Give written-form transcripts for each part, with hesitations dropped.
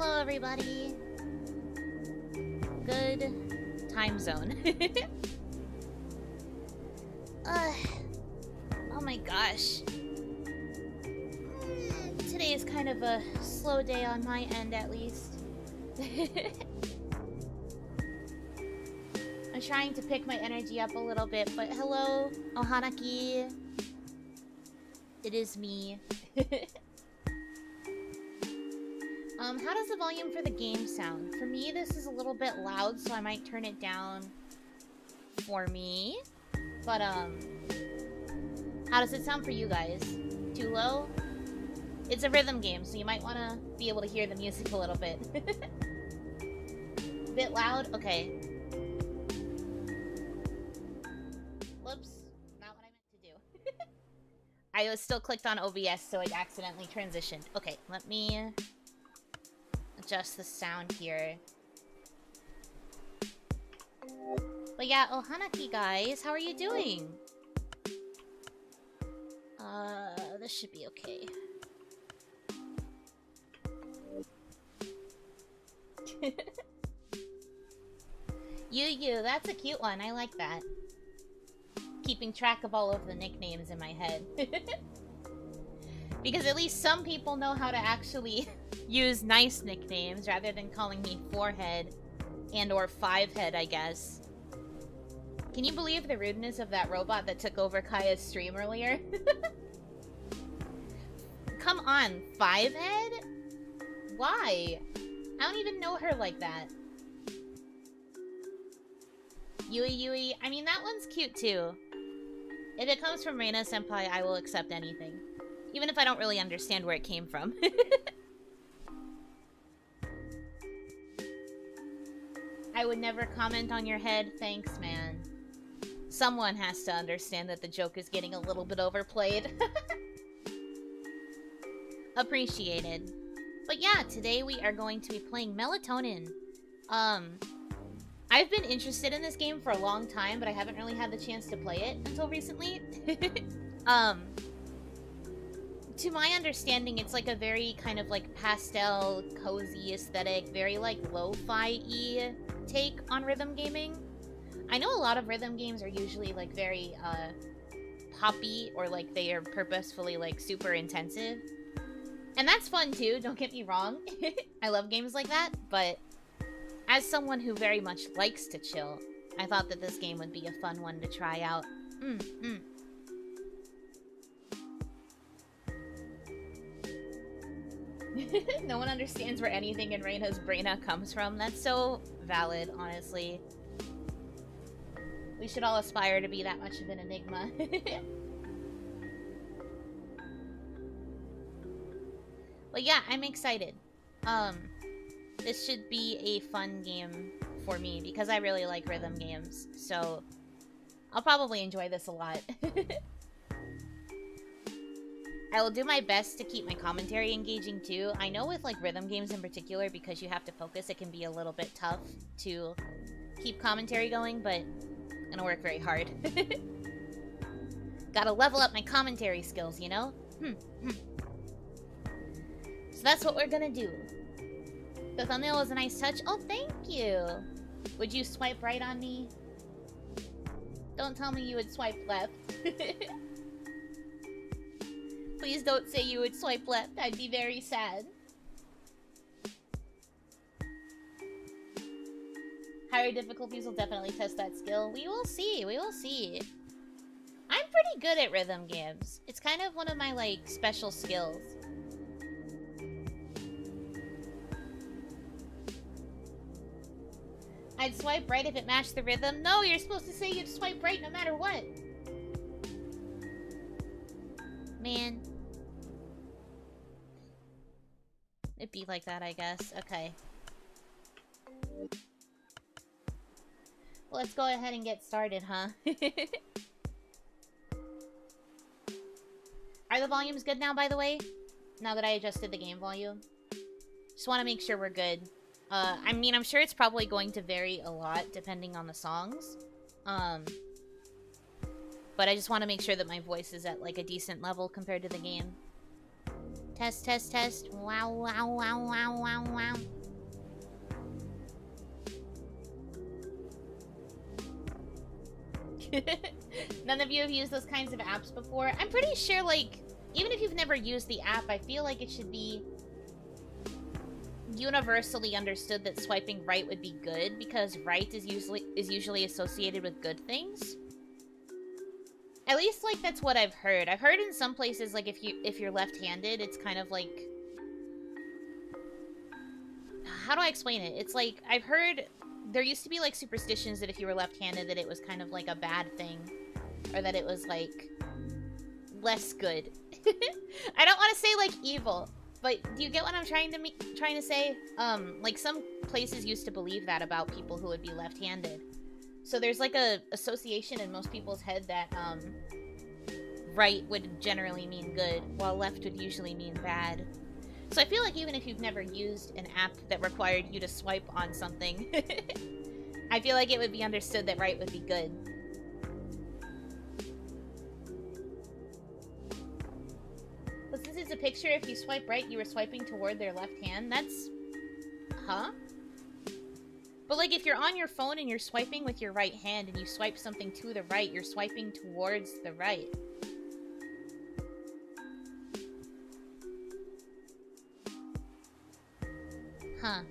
Hello, everybody. Good time zone. Oh my gosh. Today is kind of a slow day on my end, at least. I'm trying to pick my energy up a little bit, but hello, Hanaki. It is me. How does the volume for the game sound? For me, this is a little bit loud, so I might turn it down for me. But, how does it sound for you guys? Too low? It's a rhythm game, so you might want to be able to hear the music a little bit. Bit loud? Okay. Whoops. Not what I meant to do. I was still clicked on OBS, so it accidentally transitioned. Okay, let me adjust the sound here. But yeah, Hanaki guys, how are you doing? This should be okay. You, that's a cute one. I like that. Keeping track of all of the nicknames in my head. Because at least some people know how to actually use nice nicknames rather than calling me Forehead and or Fivehead, I guess. Can you believe the rudeness of that robot that took over Kaya's stream earlier? Come on, Fivehead? Why? I don't even know her like that. Yui, I mean, that one's cute too. If it comes from Reina Senpai, I will accept anything. Even if I don't really understand where it came from. I would never comment on your head. Thanks, man. Someone has to understand that the joke is getting a little bit overplayed. Appreciated. But yeah, today we are going to be playing Melatonin. I've been interested in this game for a long time, but I haven't really had the chance to play it until recently. To my understanding, it's like a very kind of like pastel, cozy aesthetic, very like lo-fi-y take on rhythm gaming. I know a lot of rhythm games are usually like very poppy, or like they are purposefully like super intensive. And that's fun too, don't get me wrong. I love games like that, but as someone who very much likes to chill, I thought that this game would be a fun one to try out. No one understands where anything in Reina's Braina comes from. That's so valid, honestly. We should all aspire to be that much of an enigma. But yeah, I'm excited. This should be a fun game for me because I really like rhythm games. So I'll probably enjoy this a lot. I will do my best to keep my commentary engaging too. I know with like rhythm games in particular, because you have to focus, it can be a little bit tough to keep commentary going, but I'm gonna work very hard. Gotta level up my commentary skills, you know? So that's what we're gonna do. The thumbnail was a nice touch. Oh, thank you! Would you swipe right on me? Don't tell me you would swipe left. Please don't say you would swipe left. I'd be very sad. Higher difficulties will definitely test that skill. We will see. We will see. I'm pretty good at rhythm games. It's kind of one of my, like, special skills. I'd swipe right if it matched the rhythm. No, you're supposed to say you'd swipe right no matter what. Man. It'd be like that, I guess. Okay. Well, let's go ahead and get started, huh? Are the volumes good now, by the way? Now that I adjusted the game volume? Just want to make sure we're good. I mean, I'm sure it's probably going to vary a lot depending on the songs. But I just want to make sure that my voice is at, like, a decent level compared to the game. Test, test, test. Wow, wow, wow, wow, wow, wow. None of you have used those kinds of apps before? I'm pretty sure, like, even if you've never used the app, I feel like it should be universally understood that swiping right would be good, because right is usually associated with good things. At least, like, that's what I've heard. I've heard in some places, like, if you're left-handed, it's kind of like... How do I explain it? It's like, I've heard... There used to be, like, superstitions that if you were left-handed that it was kind of, like, a bad thing. Or that it was, like, less good. I don't want to say, like, evil. But do you get what I'm trying to say? Like, some places used to believe that about people who would be left-handed. So there's, like, a association in most people's head that, right would generally mean good, while left would usually mean bad. So I feel like even if you've never used an app that required you to swipe on something, I feel like it would be understood that right would be good. But since it's a picture, if you swipe right, you were swiping toward their left hand. That's... Huh? But, like, if you're on your phone and you're swiping with your right hand and you swipe something to the right, you're swiping towards the right. Huh.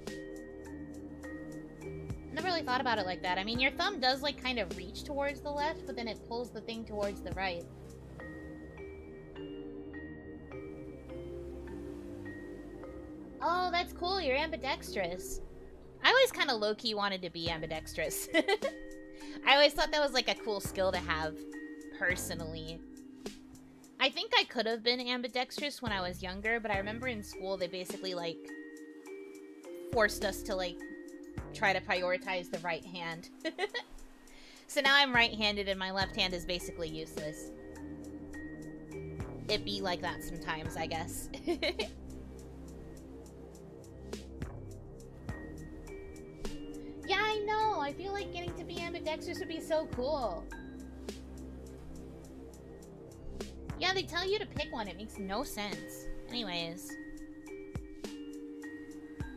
Never really thought about it like that. I mean, your thumb does, like, kind of reach towards the left, but then it pulls the thing towards the right. Oh, that's cool. You're ambidextrous. I always kind of low-key wanted to be ambidextrous. I always thought that was, like, a cool skill to have, personally. I think I could have been ambidextrous when I was younger, but I remember in school they basically, like, forced us to, like, try to prioritize the right hand. So now I'm right-handed and my left hand is basically useless. It be like that sometimes, I guess. Yeah, I know! I feel like getting to be ambidextrous would be so cool. Yeah, they tell you to pick one. It makes no sense. Anyways.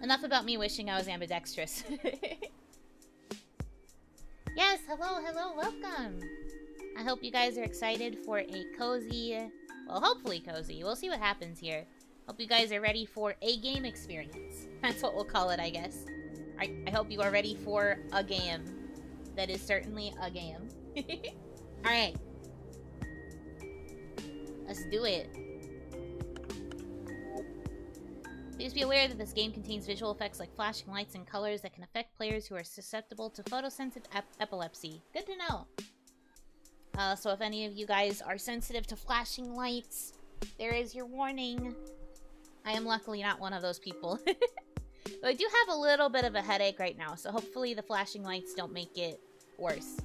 Enough about me wishing I was ambidextrous. Yes, hello, welcome! I hope you guys are excited for a cozy... Well, hopefully cozy. We'll see what happens here. Hope you guys are ready for a game experience. That's what we'll call it, I guess. I hope you are ready for a game. That is certainly a game. Alright. Let's do it. Please be aware that this game contains visual effects like flashing lights and colors that can affect players who are susceptible to photosensitive epilepsy. Good to know. So if any of you guys are sensitive to flashing lights, there is your warning. I am luckily not one of those people. But I do have a little bit of a headache right now, so hopefully the flashing lights don't make it worse.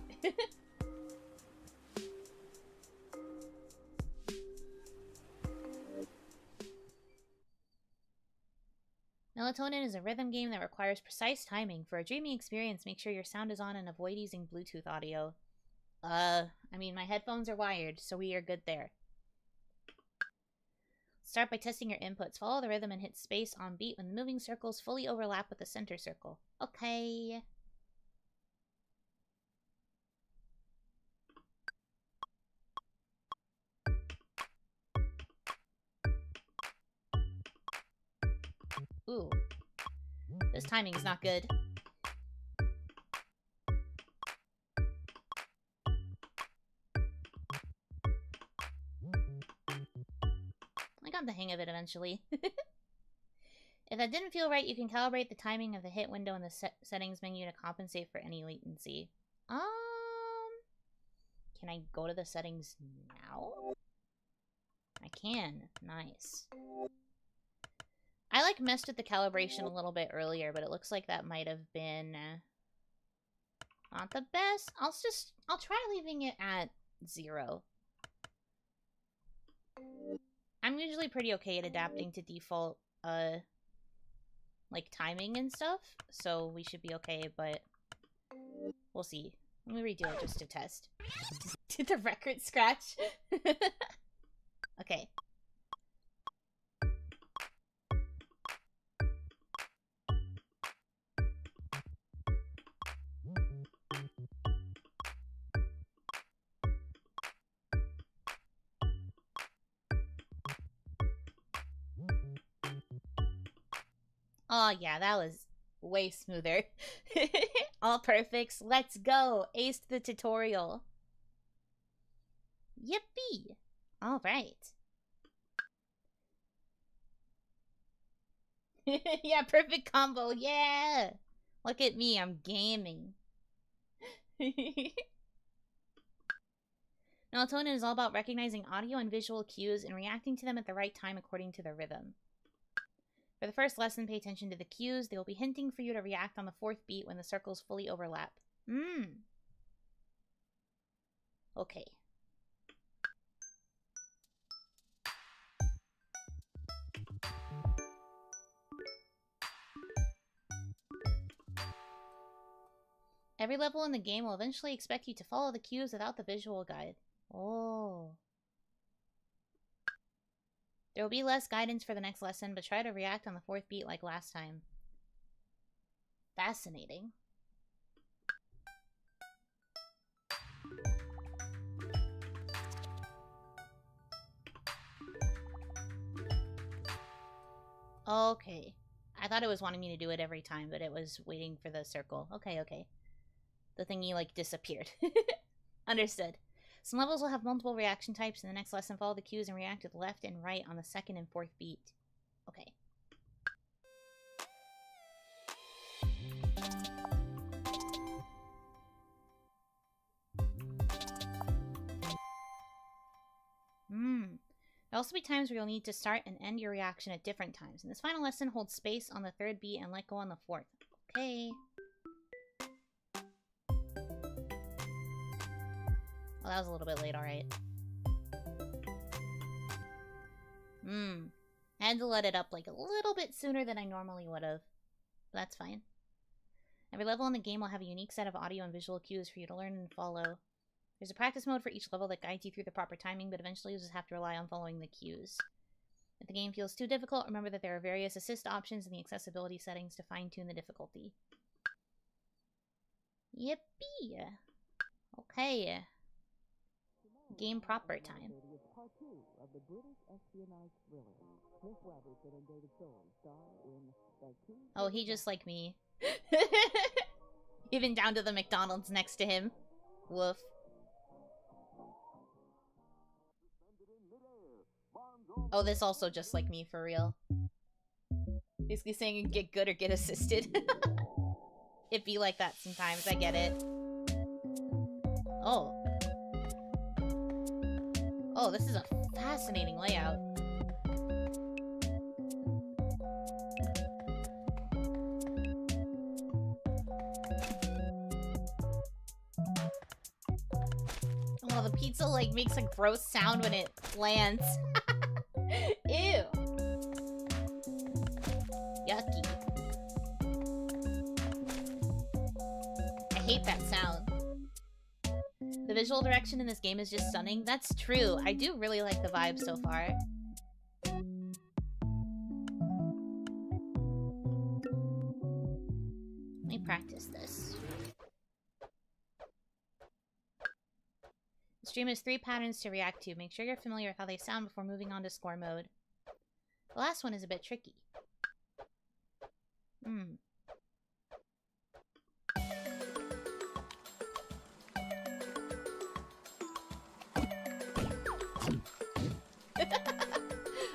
Melatonin is a rhythm game that requires precise timing. For a dreamy experience, make sure your sound is on and avoid using Bluetooth audio. I mean, my headphones are wired, so we are good there. Start by testing your inputs. Follow the rhythm and hit space on beat when the moving circles fully overlap with the center circle. Okay. Ooh. This timing is not good. I got the hang of it eventually. If that didn't feel right, you can calibrate the timing of the hit window in the settings menu to compensate for any latency. Can I go to the settings now? I can. Nice. I, like, messed with the calibration a little bit earlier, but it looks like that might have been not the best. I'll try leaving it at 0. I'm usually pretty okay at adapting to default, like, timing and stuff, so we should be okay, but we'll see. Let me redo it just to test. Did the record scratch? Okay. Oh yeah, that was way smoother. All perfects. Let's go. Aced the tutorial. Yippee. All right. Yeah, perfect combo. Yeah. Look at me. I'm gaming. Melatonin is all about recognizing audio and visual cues and reacting to them at the right time according to their rhythm. For the first lesson, pay attention to the cues. They will be hinting for you to react on the 4th beat when the circles fully overlap. Okay. Every level in the game will eventually expect you to follow the cues without the visual guide. Oh. There will be less guidance for the next lesson, but try to react on the 4th beat like last time. Fascinating. Okay. I thought it was wanting me to do it every time, but it was waiting for the circle. Okay, okay. The thingy, like, disappeared. Understood. Some levels will have multiple reaction types. In the next lesson, follow the cues and react with left and right on the 2nd and 4th beat. Okay. There'll also be times where you'll need to start and end your reaction at different times. In this final lesson, hold space on the 3rd beat and let go on the 4th. Okay. Well, that was a little bit late, alright. I had to let it up like a little bit sooner than I normally would have. But that's fine. Every level in the game will have a unique set of audio and visual cues for you to learn and follow. There's a practice mode for each level that guides you through the proper timing, but eventually you'll just have to rely on following the cues. If the game feels too difficult, remember that there are various assist options in the accessibility settings to fine-tune the difficulty. Yippee! Okay. Game proper time. Oh, he just like me. Even down to the McDonald's next to him. Woof. Oh, this also just like me, for real. Basically saying get good or get assisted. It be like that sometimes, I get it. Oh. Oh, this is a fascinating layout. Oh, the pizza, like, makes a gross sound when it lands. Ew. Yucky. I hate that sound. The visual direction in this game is just stunning. That's true. I do really like the vibe so far. Let me practice this. The stream has 3 patterns to react to. Make sure you're familiar with how they sound before moving on to score mode. The last one is a bit tricky.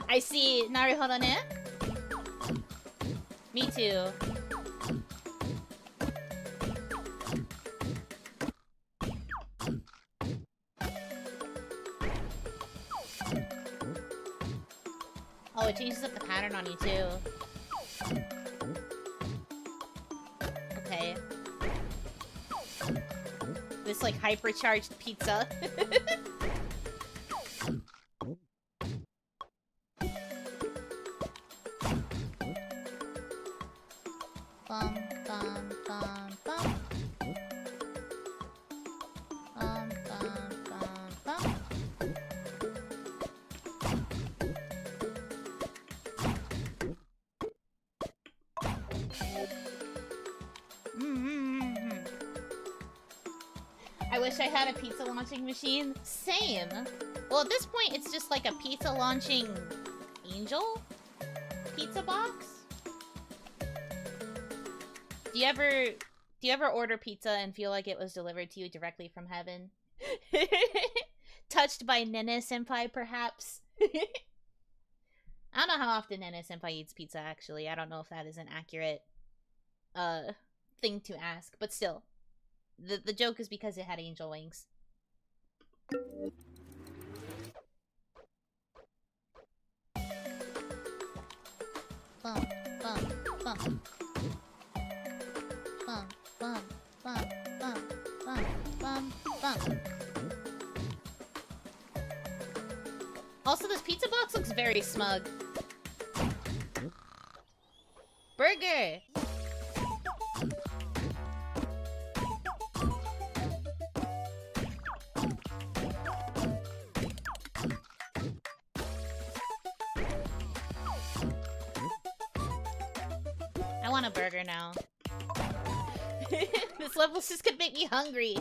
I see. Naruhodo ne? Me too. Oh, it changes up the pattern on you too. Okay. This like hypercharged pizza. Bum, bum, bum, bum. Bum, bum, bum, bum. I wish I had a pizza launching machine. Same. Well, at this point, it's just like a pizza launching angel? Pizza box? Do you ever order pizza and feel like it was delivered to you directly from heaven? Touched by Nene Senpai, perhaps? I don't know how often Nene Senpai eats pizza, actually. I don't know if that is an accurate thing to ask, but still. The joke is because it had angel wings. Bum, bum, bum. Bum, bum, bum, bum, bum, bum, bum. Also, this pizza box looks very smug. Burger! I want a burger now. This level just could make me hungry.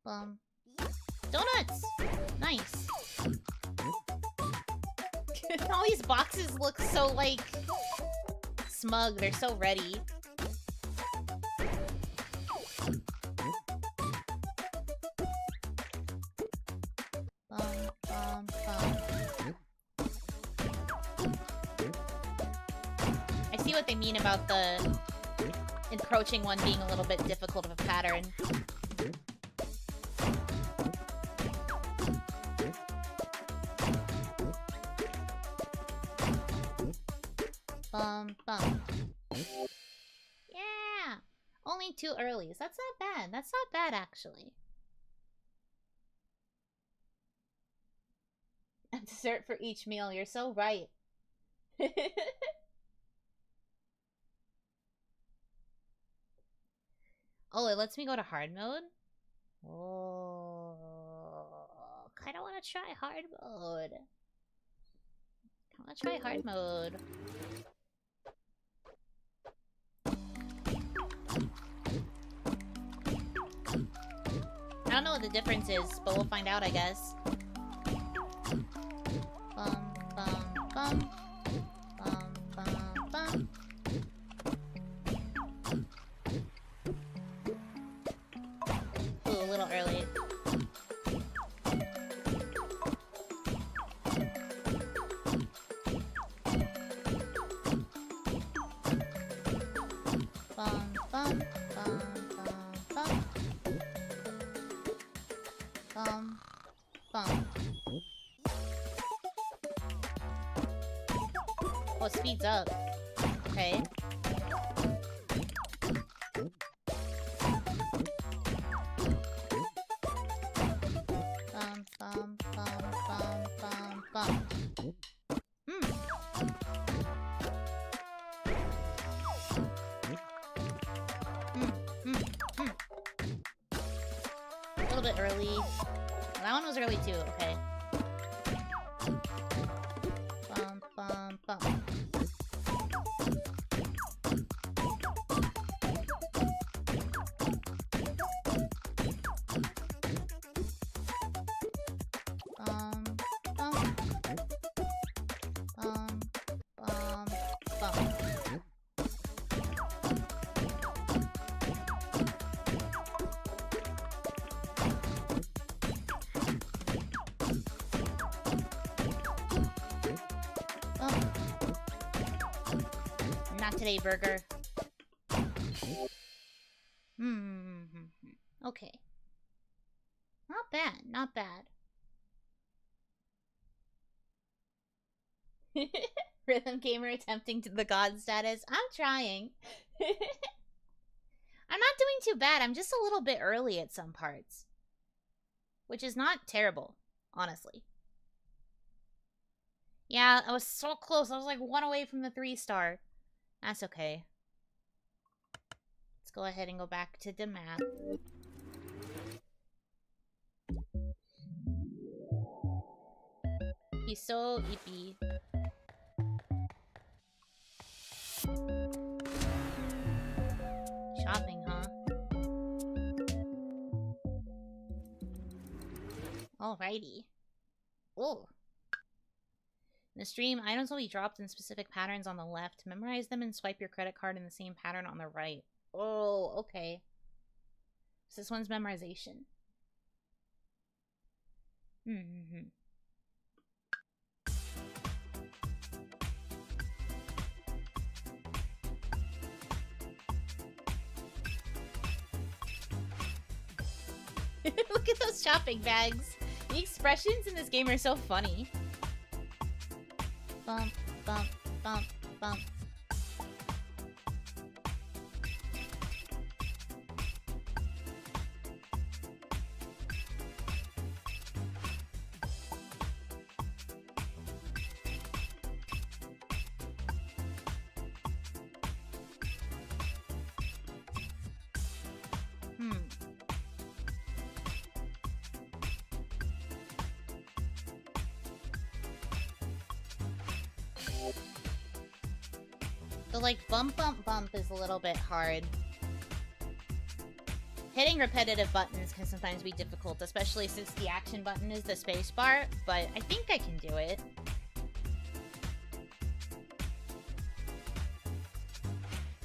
Bum. Donuts! Nice. All these boxes look so, like, smug. They're so ready. Bum. I see what they mean about the encroaching one being a little bit difficult of a pattern. Bum. Yeah! Only 2 earlies. That's not bad. That's not bad, actually. A dessert for each meal. You're so right. Oh, it lets me go to hard mode? Oh. Kinda wanna try hard mode. I wanna try hard mode. I don't know what the difference is, but we'll find out, I guess. Bum. Ooh, a little early. Bum. Oh, it speeds up. Okay. Bum. A little bit early. That one was early too, okay. Bum. Not today, burger. Okay. Not bad. Rhythm gamer attempting to the god status. I'm trying. I'm not doing too bad. I'm just a little bit early at some parts. Which is not terrible, honestly. Yeah, I was so close. I was like 1 away from the 3-star. That's okay. Let's go ahead and go back to the map. He's so ippy. Alrighty. Oh. In the stream, items will be dropped in specific patterns on the left. Memorize them and swipe your credit card in the same pattern on the right. Oh, okay. So this one's memorization. Mm-hmm. Look at those shopping bags. The expressions in this game are so funny. Bump, bump, bump, bump. The, like, bump, bump, bump is a little bit hard. Hitting repetitive buttons can sometimes be difficult, especially since the action button is the spacebar, but I think I can do it.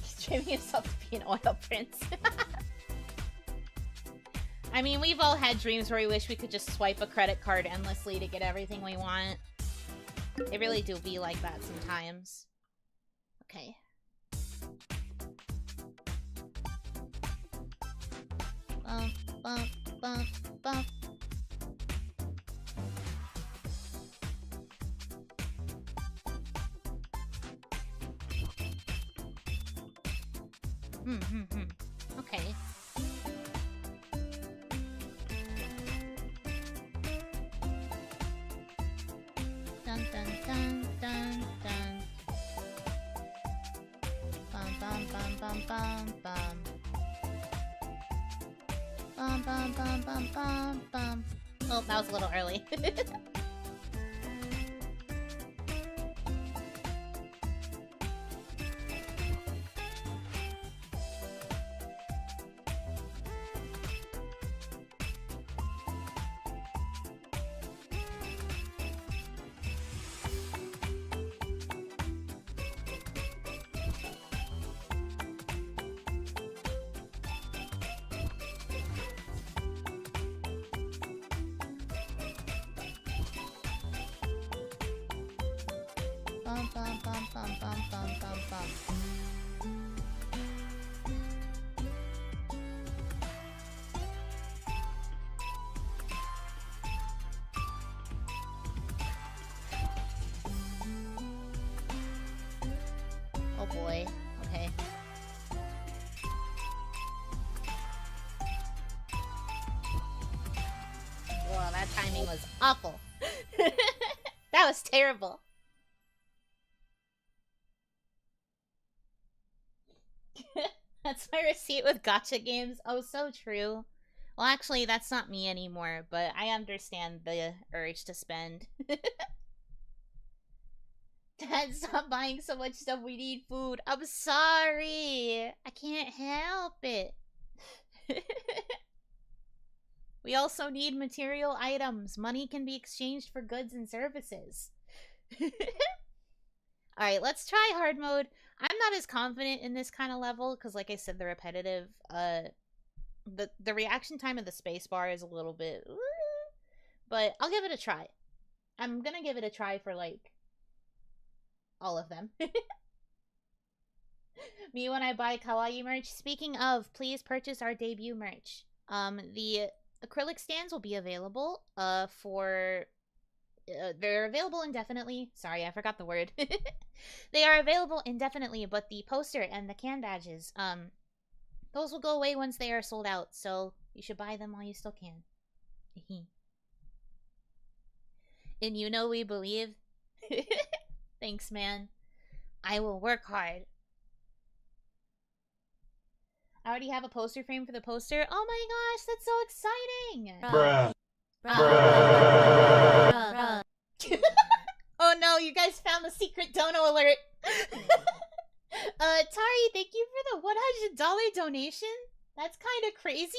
He's dreaming himself to be an oil prince. I mean, we've all had dreams where we wish we could just swipe a credit card endlessly to get everything we want. It really do be like that sometimes. Okay. Bump, bump, bump, bump. Okay. Dun dun dun dun dun. Bum bum bum bum bum bum. Bum bum bum bum bum bum. Oh, that was a little early. Bum bum bum bum bum bum bum bum. Oh boy. Okay. Whoa, that timing was awful. That was terrible. That's my receipt with gacha games. Oh, so true. Well, actually, that's not me anymore, but I understand the urge to spend. Dad, stop buying so much stuff. We need food. I'm sorry. I can't help it. We also need material items. Money can be exchanged for goods and services. Alright, let's try hard mode. I'm not as confident in this kind of level, because like I said, the repetitive, the reaction time of the spacebar is a little bit, but I'll give it a try. I'm gonna give it a try for, like, all of them. Me when I buy kawaii merch. Speaking of, please purchase our debut merch. The acrylic stands will be available, they're available indefinitely. Sorry, I forgot the word. They are available indefinitely, but the poster and the can badges, those will go away once they are sold out, so you should buy them while you still can. In Yuno we believe. Thanks, man. I will work hard. I already have a poster frame for the poster. Oh my gosh, that's so exciting! Bruh. Oh no, you guys found the secret dono alert. Tari, thank you for the $100 donation. That's kind of crazy.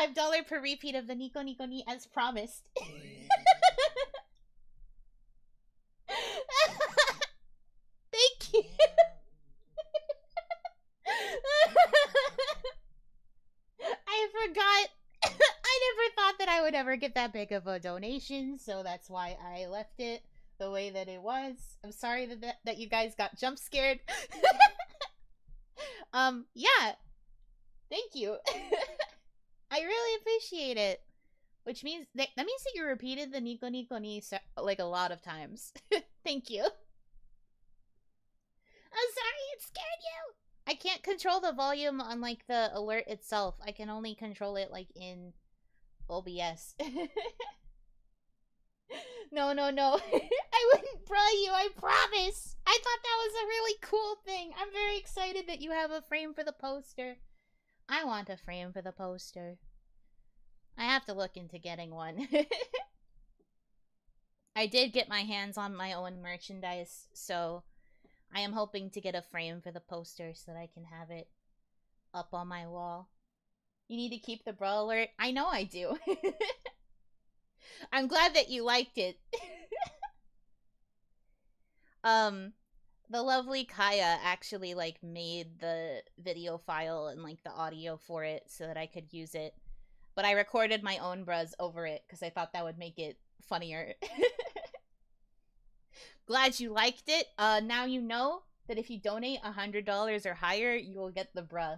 $5 per repeat of the Nico Nico Ni as promised. Thank you. I forgot. I never thought that I would ever get that big of a donation, so that's why I left it the way that it was. I'm sorry that you guys got jump scared. Yeah. Thank you. I really appreciate it. Which means that means that you repeated the Nico Nico Ni like a lot of times. Thank you. I'm sorry it scared you. I can't control the volume on like the alert itself. I can only control it like in OBS. No. I wouldn't bra you, I promise. I thought that was a really cool thing. I'm very excited that you have a frame for the poster. I want a frame for the poster. I have to look into getting one. I did get my hands on my own merchandise, so I am hoping to get a frame for the poster so that I can have it up on my wall. You need to keep the bra alert. I know I do. I'm glad that you liked it. The lovely Kaya actually like made the video file and like the audio for it so that I could use it. But I recorded my own bras over it because I thought that would make it funnier. Glad you liked it. Now you know that if you donate $100 or higher, you will get the bra.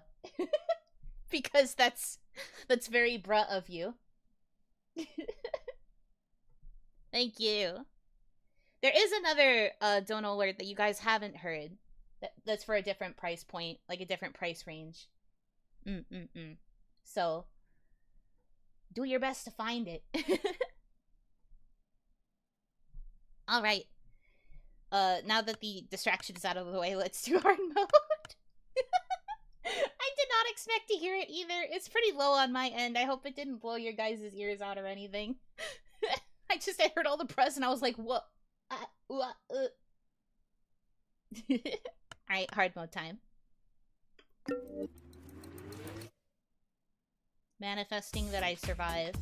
Because that's very bra of you. Thank you. There is another dono alert that you guys haven't heard. That's for a different price point, like a different price range. So, do your best to find it. Alright. Now that the distraction is out of the way, let's do hard mode. I did not expect to hear it either. It's pretty low on my end. I hope it didn't blow your guys' ears out or anything. I heard all the press and I was like, what? Alright, hard mode time. Manifesting that I survive.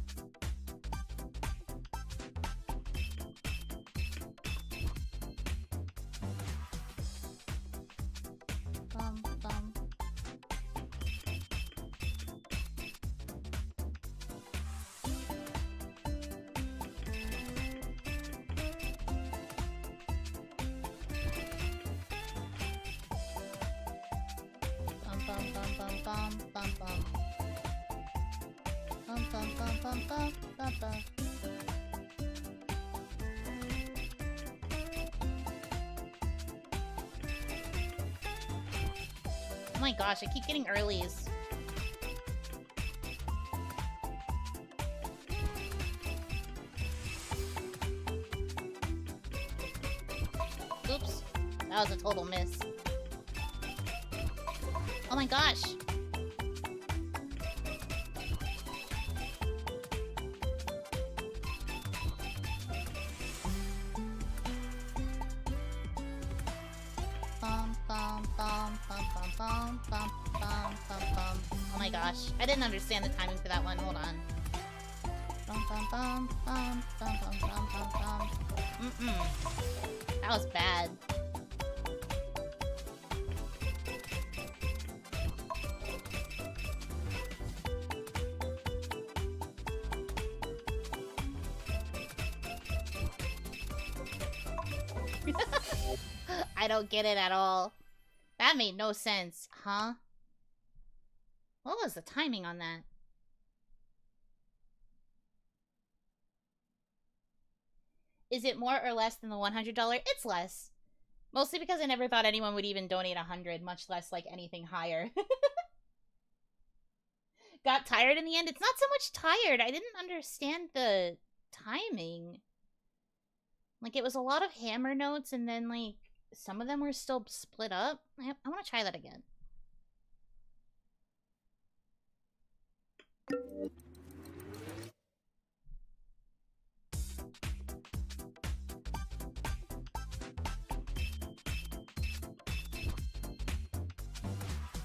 Oh my gosh, I keep getting earlies. Oops. That was a total miss. Oh my gosh. Oh my gosh. I didn't understand the timing for that one. Hold on. That was bad. I don't get it at all. That made no sense, huh? What was the timing on that? Is it more or less than the $100? It's less. Mostly because I never thought anyone would even donate $100, much less like anything higher. Got tired in the end? It's not so much tired. I didn't understand the timing. Like, it was a lot of hammer notes, and then, like, some of them were still split up. I want to try that again.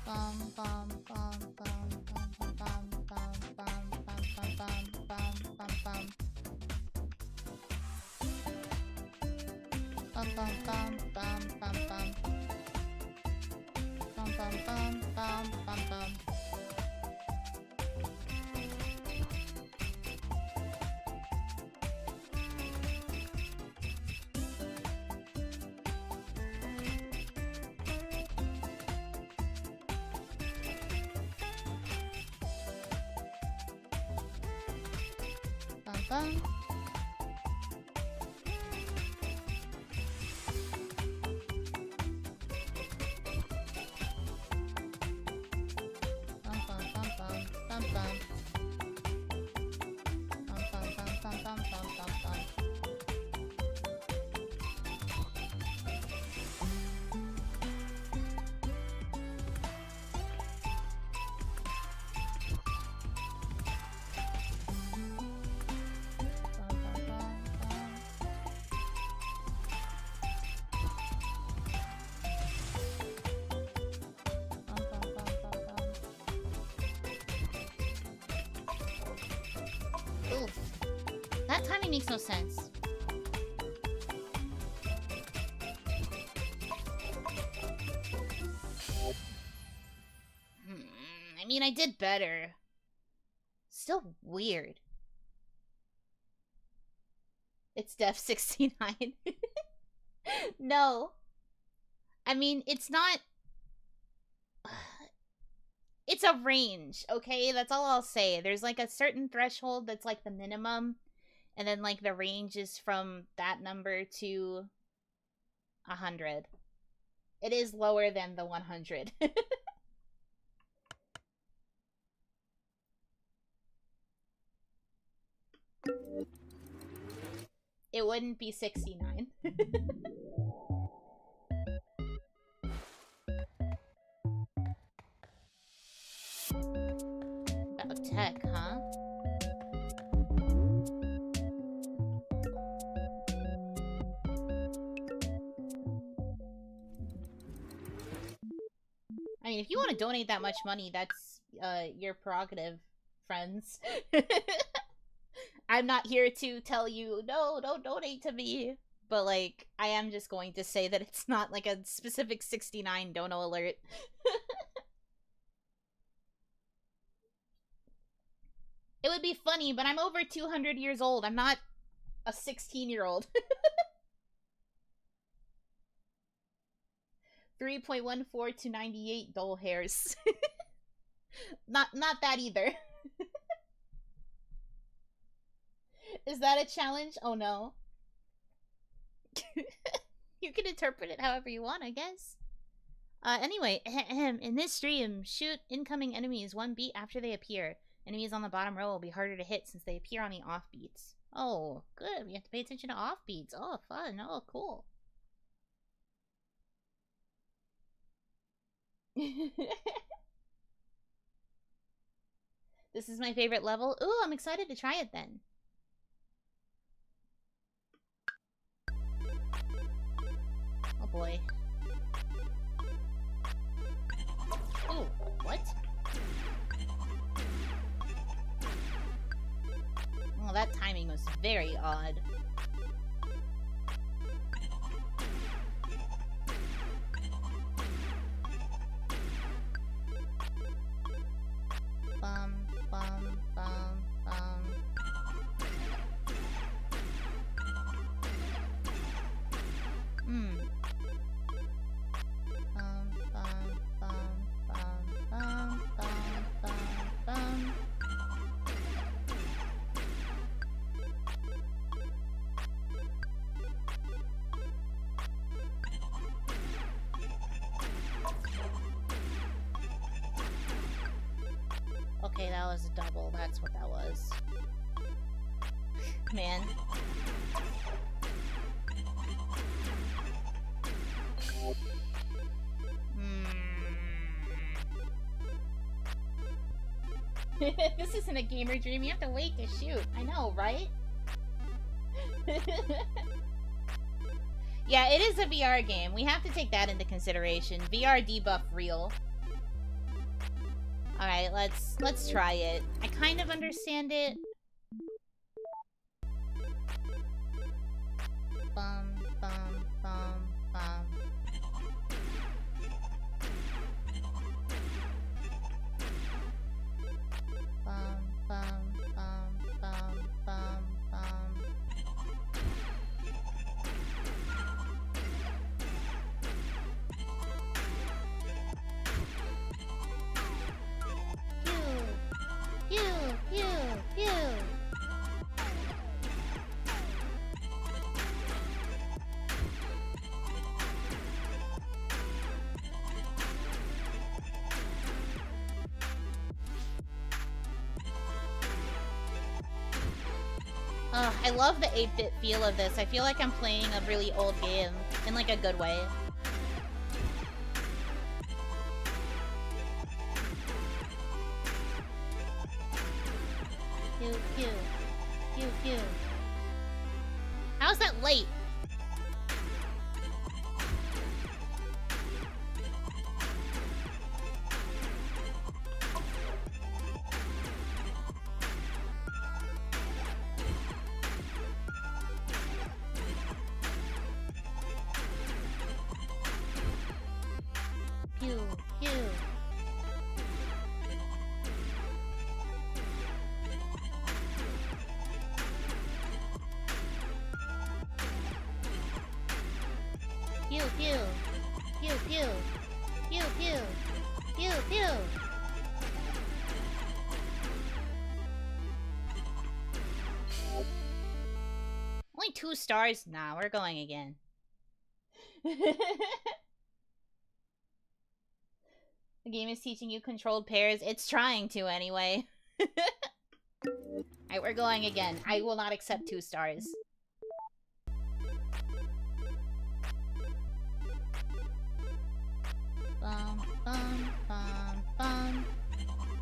Bum, bum, bum, bum, bum, bum, bum, bum, bum. Bum bum bum bum bum bum. Bum bum bum bum bum bum. Bum bum. Oof. That timing makes no sense. I mean, I did better. Still weird. It's Def 69. No. I mean, it's not... It's a range, okay? That's all I'll say. There's like a certain threshold that's like the minimum, and then like the range is from that number to 100. It is lower than the 100. It wouldn't be 69. About tech, huh? I mean, if you want to donate that much money, that's your prerogative, friends. I'm not here to tell you, no, don't donate to me. But, like, I am just going to say that it's not, like, a specific 69 dono alert. It would be funny, but I'm over 200 years old. I'm not a 16-year-old. 3.14 to 98 dull hairs. Not that either. Is that a challenge? Oh no. You can interpret it however you want, I guess. Anyway, in this stream, shoot incoming enemies 1 beat after they appear. Enemies on the bottom row will be harder to hit since they appear on the offbeats. Oh, good. We have to pay attention to offbeats. Oh, fun. Oh, cool. This is my favorite level. Ooh, I'm excited to try it then. Oh boy. Ooh, what? Oh, that timing was very odd. Bum, bum, bum, bum. Bum, bum, bum, bum, bum, bum, bum, bum. Okay, that was a double. That's what that was. Man. This isn't a gamer dream. You have to wait to shoot. I know, right? Yeah, it is a VR game. We have to take that into consideration. VR debuff real. Alright, let's try it. I kind of understand it. Bum, bum, bum, bum. Bum, bum, bum, bum, bum, bum. Pew, pew, pew. I love the 8-bit feel of this. I feel like I'm playing a really old game in like a good way. Pew, pew. Pew, pew. How's that late? Pew, pew. Pew, pew. Pew, pew. Pew, pew. Pew, pew. Only 2 stars? Nah, we're going again. The game is teaching you controlled pairs. It's trying to, anyway. Alright, we're going again. I will not accept 2 stars. Bum, bum, bum, bum,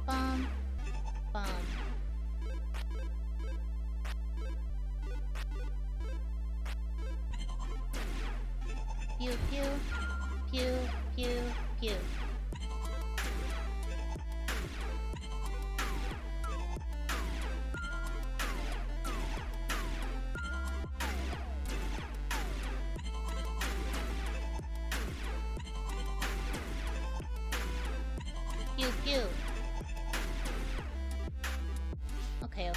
bum, bum. Pew, pew, pew, pew, pew. Pew, pew. Okay, okay.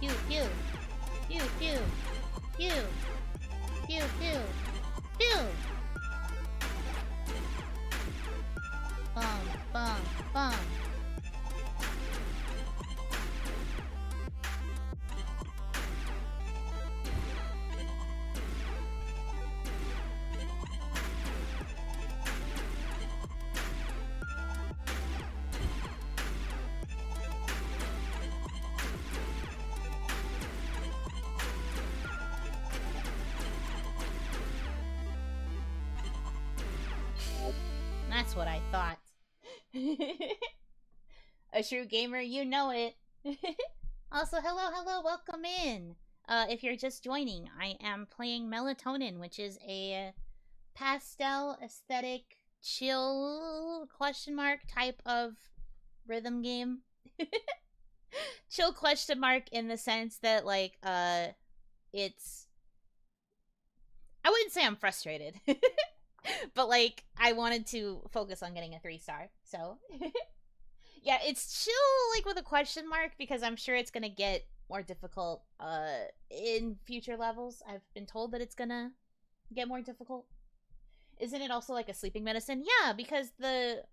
Pew, pew. Pew, pew. Pew. Pew, pew. Pew. Bum, bum, bum. That's what I thought. A true gamer, you know it. Also, hello, welcome in. If you're just joining, I am playing Melatonin, which is a pastel aesthetic, chill, question mark type of rhythm game. Chill question mark in the sense that, like, it's... I wouldn't say I'm frustrated. But, like, I wanted to focus on getting a 3-star, so... Yeah, it's chill, like, with a question mark, because I'm sure it's gonna get more difficult, in future levels. I've been told that it's gonna get more difficult. Isn't it also, like, a sleeping medicine? Yeah, because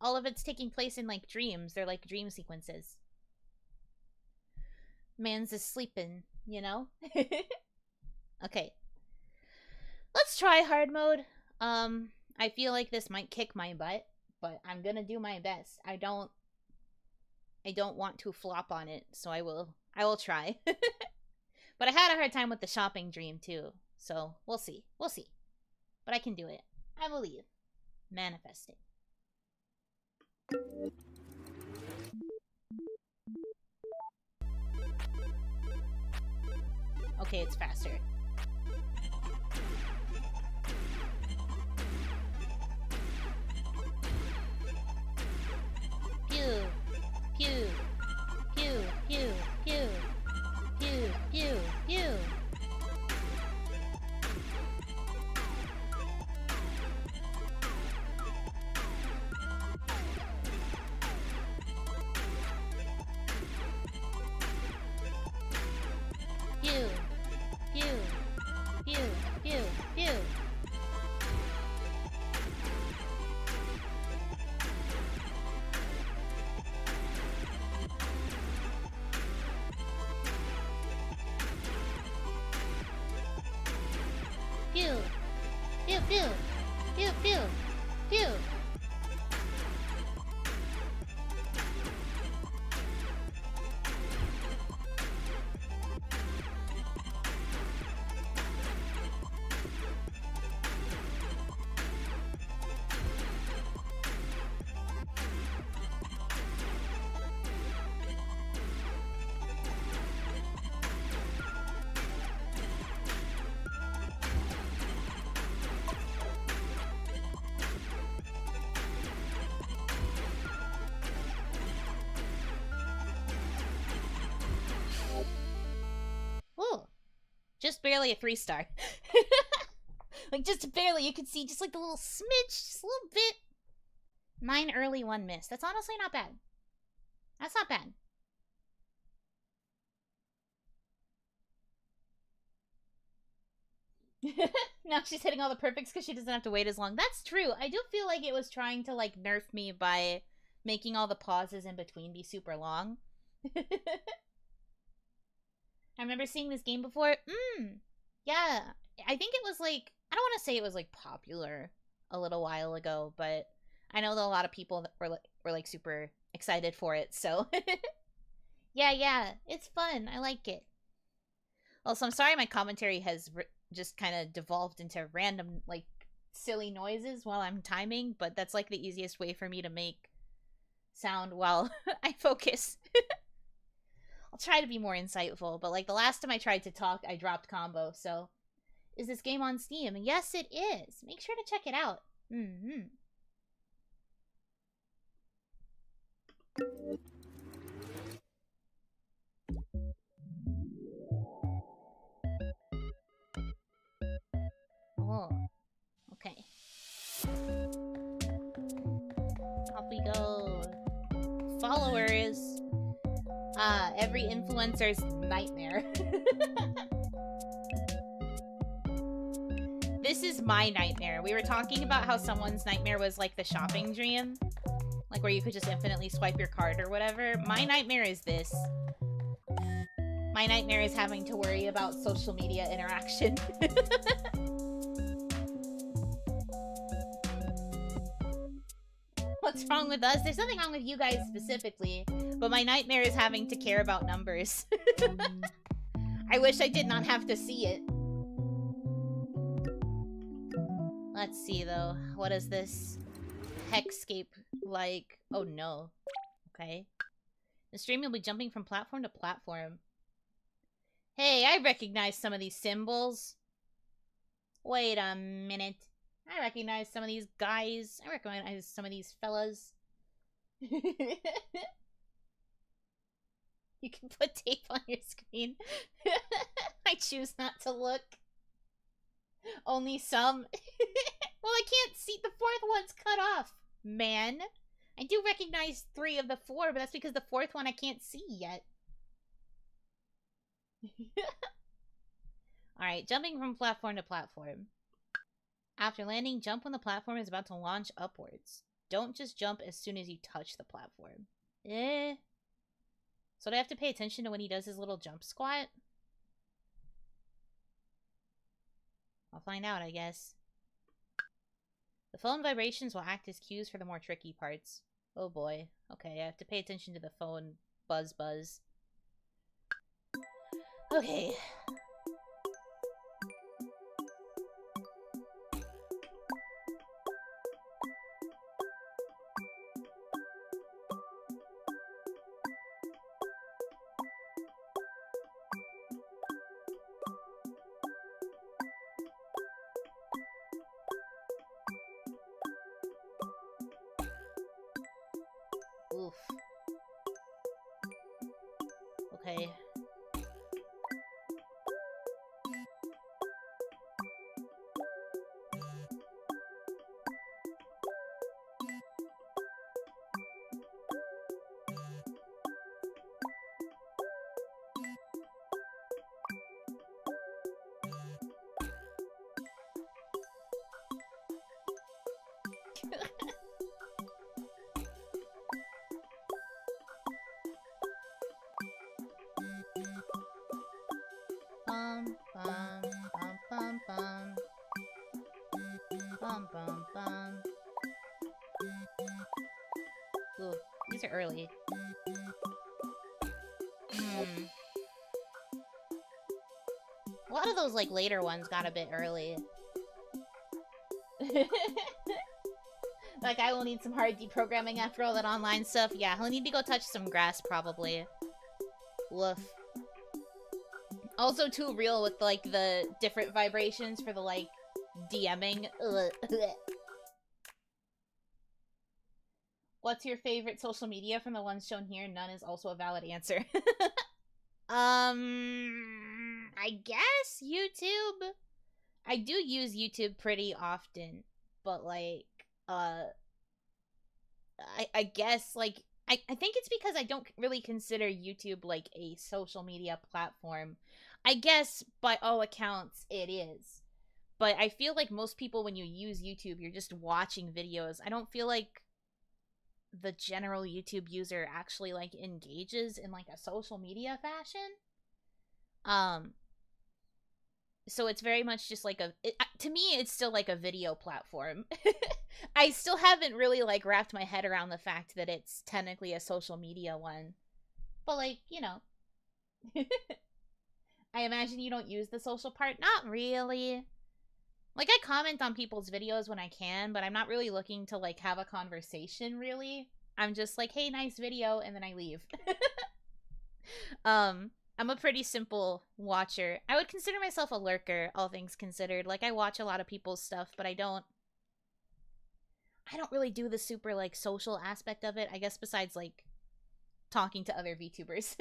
all of it's taking place in, like, dreams. They're, like, dream sequences. Man's is sleeping, you know? Okay. Let's try hard mode. I feel like this might kick my butt, but I'm gonna do my best. I don't want to flop on it, so I will try. But I had a hard time with the shopping dream too, so we'll see. We'll see. But I can do it. I believe. Manifesting. Okay, it's faster. Pew! Pew! Pew! Pew! Pew! Pew! Pew! Pew! Pew! Pew! Pew! Pew! Pew! Pew! Pew! Pew! Pew! Pew! Pew! Ooh, just barely a 3-star. Like, just barely. You can see just like the little smidge, just a little bit. 9 early, 1 miss. That's honestly not bad. That's not bad. Now she's hitting all the perfects because she doesn't have to wait as long. That's true. I do feel like it was trying to, like, nerf me by making all the pauses in between be super long. I remember seeing this game before. Yeah. I think it was, like, I don't want to say it was, like, popular a little while ago, but I know that a lot of people that were like, super excited for it, so. Yeah. It's fun. I like it. Also, I'm sorry my commentary has just kind of devolved into random, like, silly noises while I'm timing, but that's, like, the easiest way for me to make sound while I focus. I'll try to be more insightful, but, like, the last time I tried to talk, I dropped combo, so. Is this game on Steam? Yes, it is. Make sure to check it out. Oh, okay. Off we go. Followers. Every influencer's nightmare. This is my nightmare. We were talking about how someone's nightmare was like the shopping dream. Like where you could just infinitely swipe your card or whatever. My nightmare is this. My nightmare is having to worry about social media interaction. What's wrong with us? There's nothing wrong with you guys specifically, but my nightmare is having to care about numbers. I wish I did not have to see it. Let's see, though. What is this hexscape like? Oh, no. Okay. The stream will be jumping from platform to platform. Hey, I recognize some of these symbols. Wait a minute. I recognize some of these guys. I recognize some of these fellas. You can put tape on your screen. I choose not to look. Only some. Well, I can't see. The 4th one's cut off, man. I do recognize 3 of the 4, but that's because the 4th one I can't see yet. Alright, jumping from platform to platform. After landing, jump when the platform is about to launch upwards. Don't just jump as soon as you touch the platform. So do I have to pay attention to when he does his little jump squat? I'll find out, I guess. The phone vibrations will act as cues for the more tricky parts. Oh boy. Okay, I have to pay attention to the phone buzz. Okay. Okay. Bum, bum, bum, bum, bum. Bum, bum, bum. Ooh, these are early. A lot of those, like, later ones got a bit early. That guy will need some hard deprogramming after all that online stuff. Yeah, he'll need to go touch some grass, probably. Woof. Also too real with, like, the different vibrations for the, like, DMing. What's your favorite social media from the ones shown here? None is also a valid answer. I guess YouTube? I do use YouTube pretty often, but, like, I guess, like, I think it's because I don't really consider YouTube, like, a social media platform. I guess, by all accounts, it is. But I feel like most people, when you use YouTube, you're just watching videos. I don't feel like the general YouTube user actually, like, engages in, like, a social media fashion. So it's very much just like to me, it's still like a video platform. I still haven't really, like, wrapped my head around the fact that it's technically a social media one. But, like, you know. I imagine you don't use the social part. Not really. Like, I comment on people's videos when I can, but I'm not really looking to, like, have a conversation, really. I'm just like, hey, nice video, and then I leave. I'm a pretty simple watcher. I would consider myself a lurker, all things considered. Like, I watch a lot of people's stuff, but I don't really do the super, like, social aspect of it, I guess, besides, like, talking to other VTubers.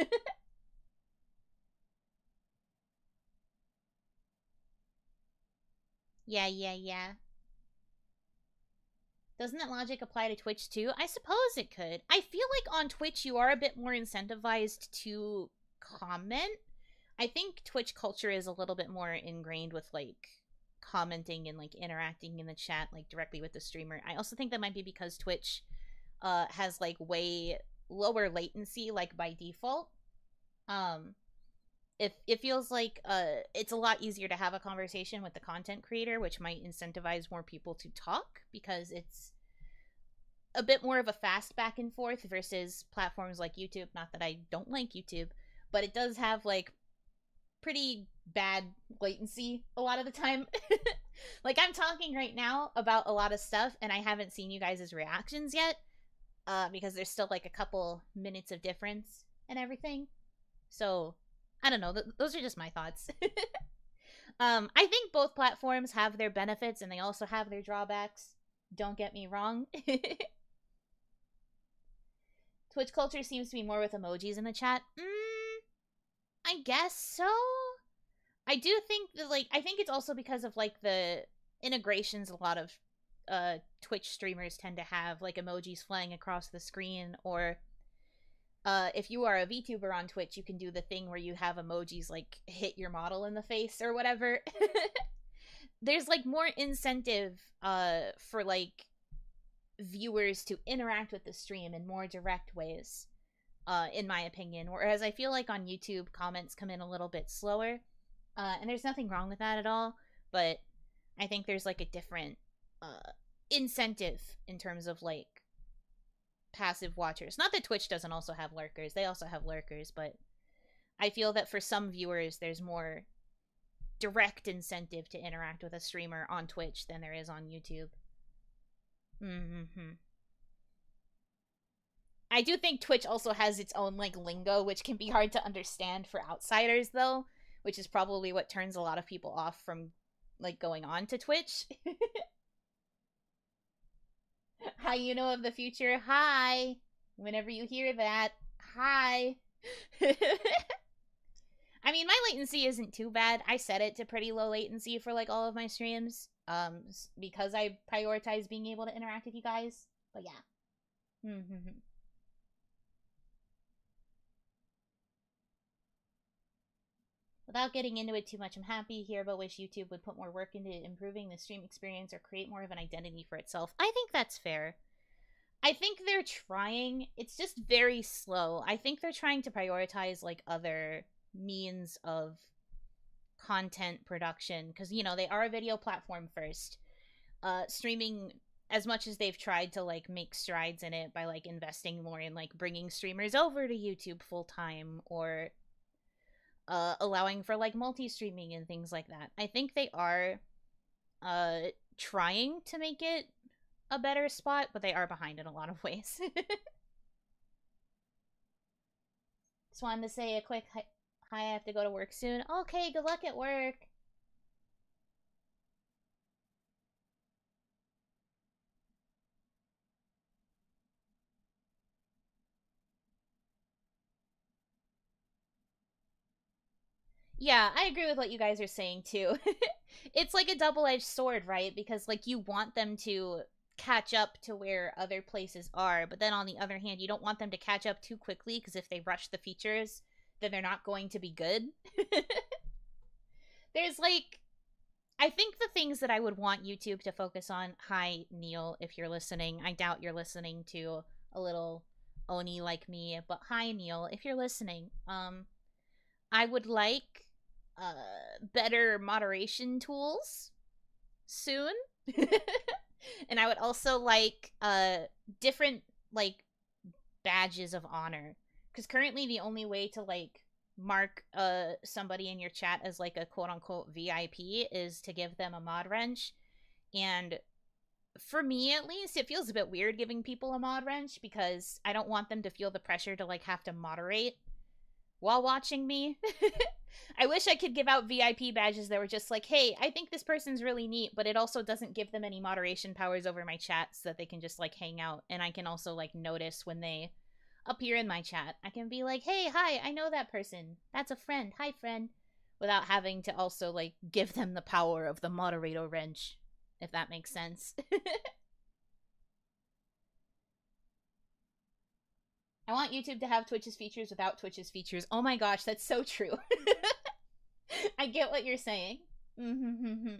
Yeah. Doesn't that logic apply to Twitch too? I suppose it could. I feel like on Twitch you are a bit more incentivized to comment. I think Twitch culture is a little bit more ingrained with, like, commenting and, like, interacting in the chat, like, directly with the streamer. I also think that might be because Twitch has, like, way lower latency, like, by default. It feels like it's a lot easier to have a conversation with the content creator, which might incentivize more people to talk, because it's a bit more of a fast back and forth versus platforms like YouTube. Not that I don't like YouTube, but it does have, like, pretty bad latency a lot of the time. Like, I'm talking right now about a lot of stuff, and I haven't seen you guys' reactions yet, because there's still, like, a couple minutes of difference and everything. So, I don't know. Those are just my thoughts. I think both platforms have their benefits, and they also have their drawbacks. Don't get me wrong. Twitch culture seems to be more with emojis in the chat. I guess so. I do think that, like, I think it's also because of, like, the integrations a lot of Twitch streamers tend to have, like, emojis flying across the screen, or if you are a VTuber on Twitch, you can do the thing where you have emojis, like, hit your model in the face or whatever. There's, like, more incentive for, like, viewers to interact with the stream in more direct ways, in my opinion. Whereas I feel like on YouTube, comments come in a little bit slower. And there's nothing wrong with that at all, but I think there's, like, a different incentive in terms of, like, passive watchers. Not that Twitch doesn't also have lurkers. They also have lurkers, but I feel that for some viewers, there's more direct incentive to interact with a streamer on Twitch than there is on YouTube. I do think Twitch also has its own, like, lingo, which can be hard to understand for outsiders, though, which is probably what turns a lot of people off from, like, going on to Twitch. Hi, Yuno of the future. Hi. Whenever you hear that, hi. I mean, my latency isn't too bad. I set it to pretty low latency for like all of my streams, because I prioritize being able to interact with you guys. But yeah. Without getting into it too much, I'm happy here, but wish YouTube would put more work into improving the stream experience or create more of an identity for itself. I think that's fair. I think they're trying. It's just very slow. I think they're trying to prioritize like other means of content production because you know they are a video platform first. Streaming, as much as they've tried to like make strides in it by like investing more in like bringing streamers over to YouTube full time or allowing for like multi-streaming and things like that. I think they are trying to make it a better spot, but they are behind in a lot of ways. Just wanted to say a quick hi. I have to go to work soon. Okay, good luck at work. Yeah, I agree with what you guys are saying too. It's like a double-edged sword, right? Because like you want them to catch up to where other places are, but then on the other hand, you don't want them to catch up too quickly because if they rush the features, then they're not going to be good. There's like I think the things that I would want YouTube to focus on. Hi, Neil, if you're listening. I doubt you're listening to a little Oni like me, but hi, Neil, if you're listening. I would like better moderation tools soon. And I would also like different like badges of honor because currently the only way to like mark somebody in your chat as like a quote unquote VIP is to give them a mod wrench. And for me at least, it feels a bit weird giving people a mod wrench because I don't want them to feel the pressure to like have to moderate while watching me. I wish I could give out VIP badges that were just like, hey, I think this person's really neat, but it also doesn't give them any moderation powers over my chat so that they can just like hang out. And I can also like notice when they appear in my chat. I can be like, hey, hi, I know that person. That's a friend. Hi, friend. Without having to also like give them the power of the moderator wrench, if that makes sense. I want YouTube to have Twitch's features without Twitch's features. Oh my gosh, that's so true. I get what you're saying. Can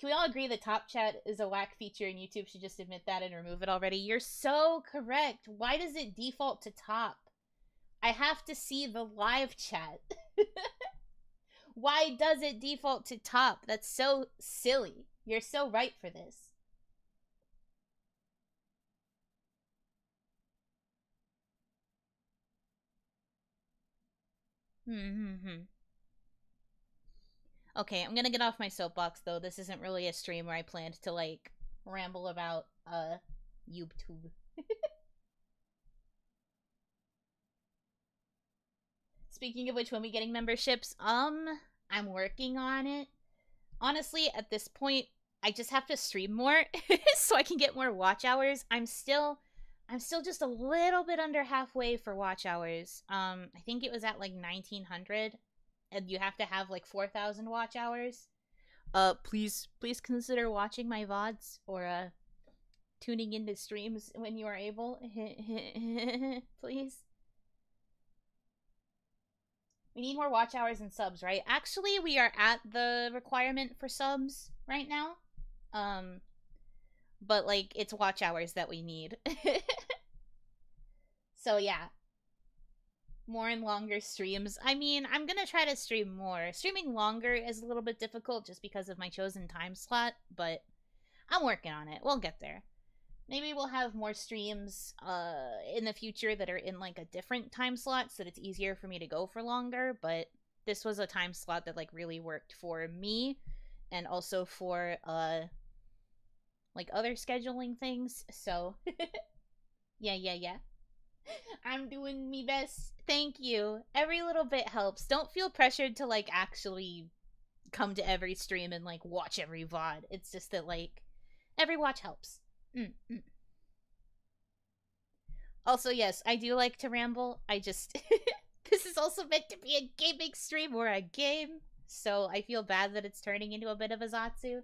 we all agree that Top Chat is a whack feature and YouTube should just admit that and remove it already? You're so correct. Why does it default to top? I have to see the live chat. Why does it default to top? That's so silly. You're so right for this. Okay, I'm gonna get off my soapbox though. This isn't really a stream where I planned to like ramble about YouTube. Speaking of which, when we getting memberships, I'm working on it. Honestly, at this point, I just have to stream more so I can get more watch hours. I'm still just a little bit under halfway for watch hours. I think it was at like 1900 and you have to have like 4,000 watch hours. Please consider watching my VODs or tuning into streams when you are able. Please. We need more watch hours and subs, right? Actually, we are at the requirement for subs right now. But like it's watch hours that we need. So yeah. More and longer streams. I mean, I'm gonna try to stream more. Streaming longer is a little bit difficult just because of my chosen time slot, but I'm working on it. We'll get there. Maybe we'll have more streams in the future that are in like a different time slot so that it's easier for me to go for longer, but this was a time slot that like really worked for me and also for like other scheduling things. So yeah. I'm doing me best. Thank you. Every little bit helps. Don't feel pressured to like actually come to every stream and like watch every VOD. It's just that like every watch helps. Also, yes, I do like to ramble. I just This is also meant to be a gaming stream or a game, so I feel bad that it's turning into a bit of a Zatsu.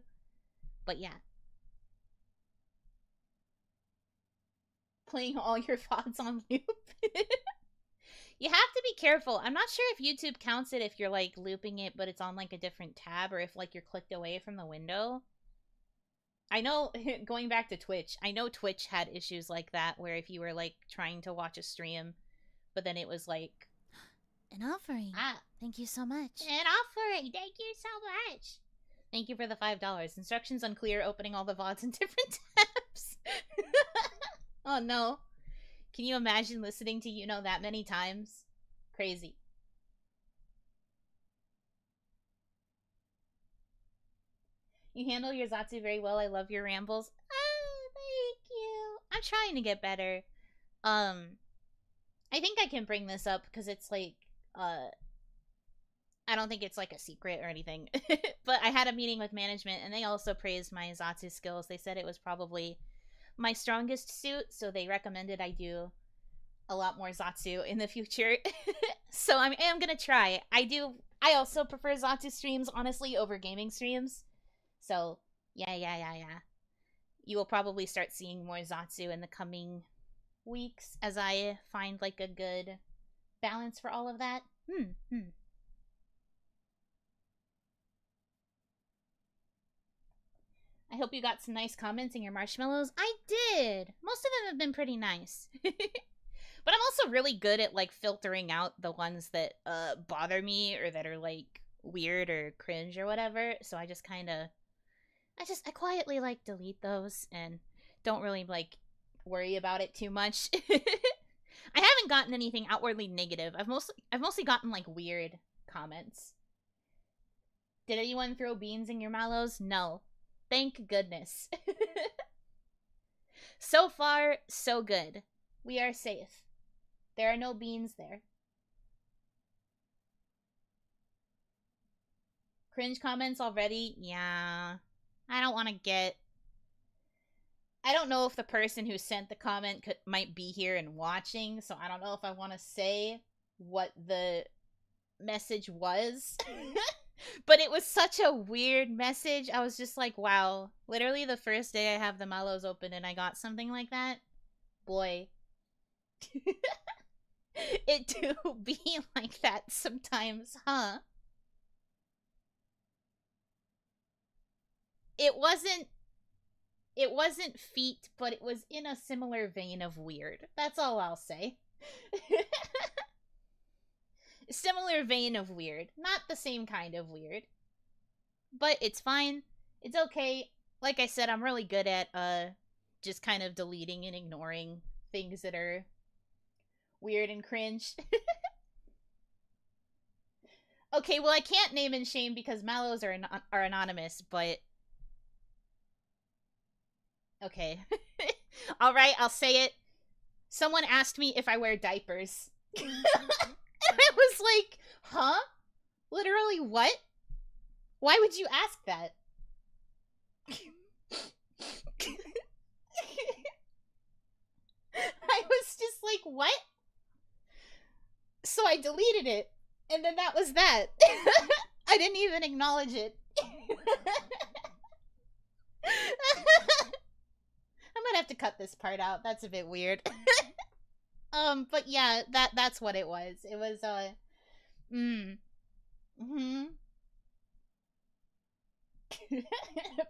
But yeah. Playing all your VODs on loop. You have to be careful. I'm not sure if YouTube counts it if you're, like, looping it, but it's on, like, a different tab, or if, like, you're clicked away from the window. I know, going back to Twitch, I know Twitch had issues like that, where if you were, like, trying to watch a stream, but then it was, like... An offering. Thank you so much. An offering! Thank you so much! Thank you for the $5. Instructions unclear, opening all the VODs in different tabs. Oh, no. Can you imagine listening to Yuno that many times? Crazy. You handle your Zatsu very well. I love your rambles. Oh, thank you. I'm trying to get better. I think I can bring this up because it's like, I don't think it's like a secret or anything. But I had a meeting with management and they also praised my Zatsu skills. They said it was probably my strongest suit, so they recommended I do a lot more Zatsu in the future. So I am gonna try. I also prefer Zatsu streams, honestly, over gaming streams. So, yeah. You will probably start seeing more Zatsu in the coming weeks as I find, like, a good balance for all of that. I hope you got some nice comments in your marshmallows. I did! Most of them have been pretty nice. But I'm also really good at, like, filtering out the ones that bother me or that are, like, weird or cringe or whatever. So I just kind of... I quietly, like, delete those and don't really, like, worry about it too much. I haven't gotten anything outwardly negative. I've mostly gotten, like, weird comments. Did anyone throw beans in your mallows? No. Thank goodness. So far, so good. We are safe. There are no beans there. Cringe comments already? Yeah. I don't want to get... I don't know if the person who sent the comment might be here and watching, so I don't know if I want to say what the message was. But it was such a weird message. I was just like, wow. Literally the first day I have the mallows open and I got something like that. Boy. It do be like that sometimes, huh? It wasn't feet, but it was in a similar vein of weird. That's all I'll say. Similar vein of weird. Not the same kind of weird. But it's fine. It's okay. Like I said, I'm really good at just kind of deleting and ignoring things that are weird and cringe. Okay, well, I can't name and shame because mallows are anonymous, but... Okay. Alright, I'll say it. Someone asked me if I wear diapers. And I was like, huh? Literally what? Why would you ask that? I was just like, what? So I deleted it. And then that was that. I didn't even acknowledge it. I might have to cut this part out. That's a bit weird. But yeah, that's what it was. It was,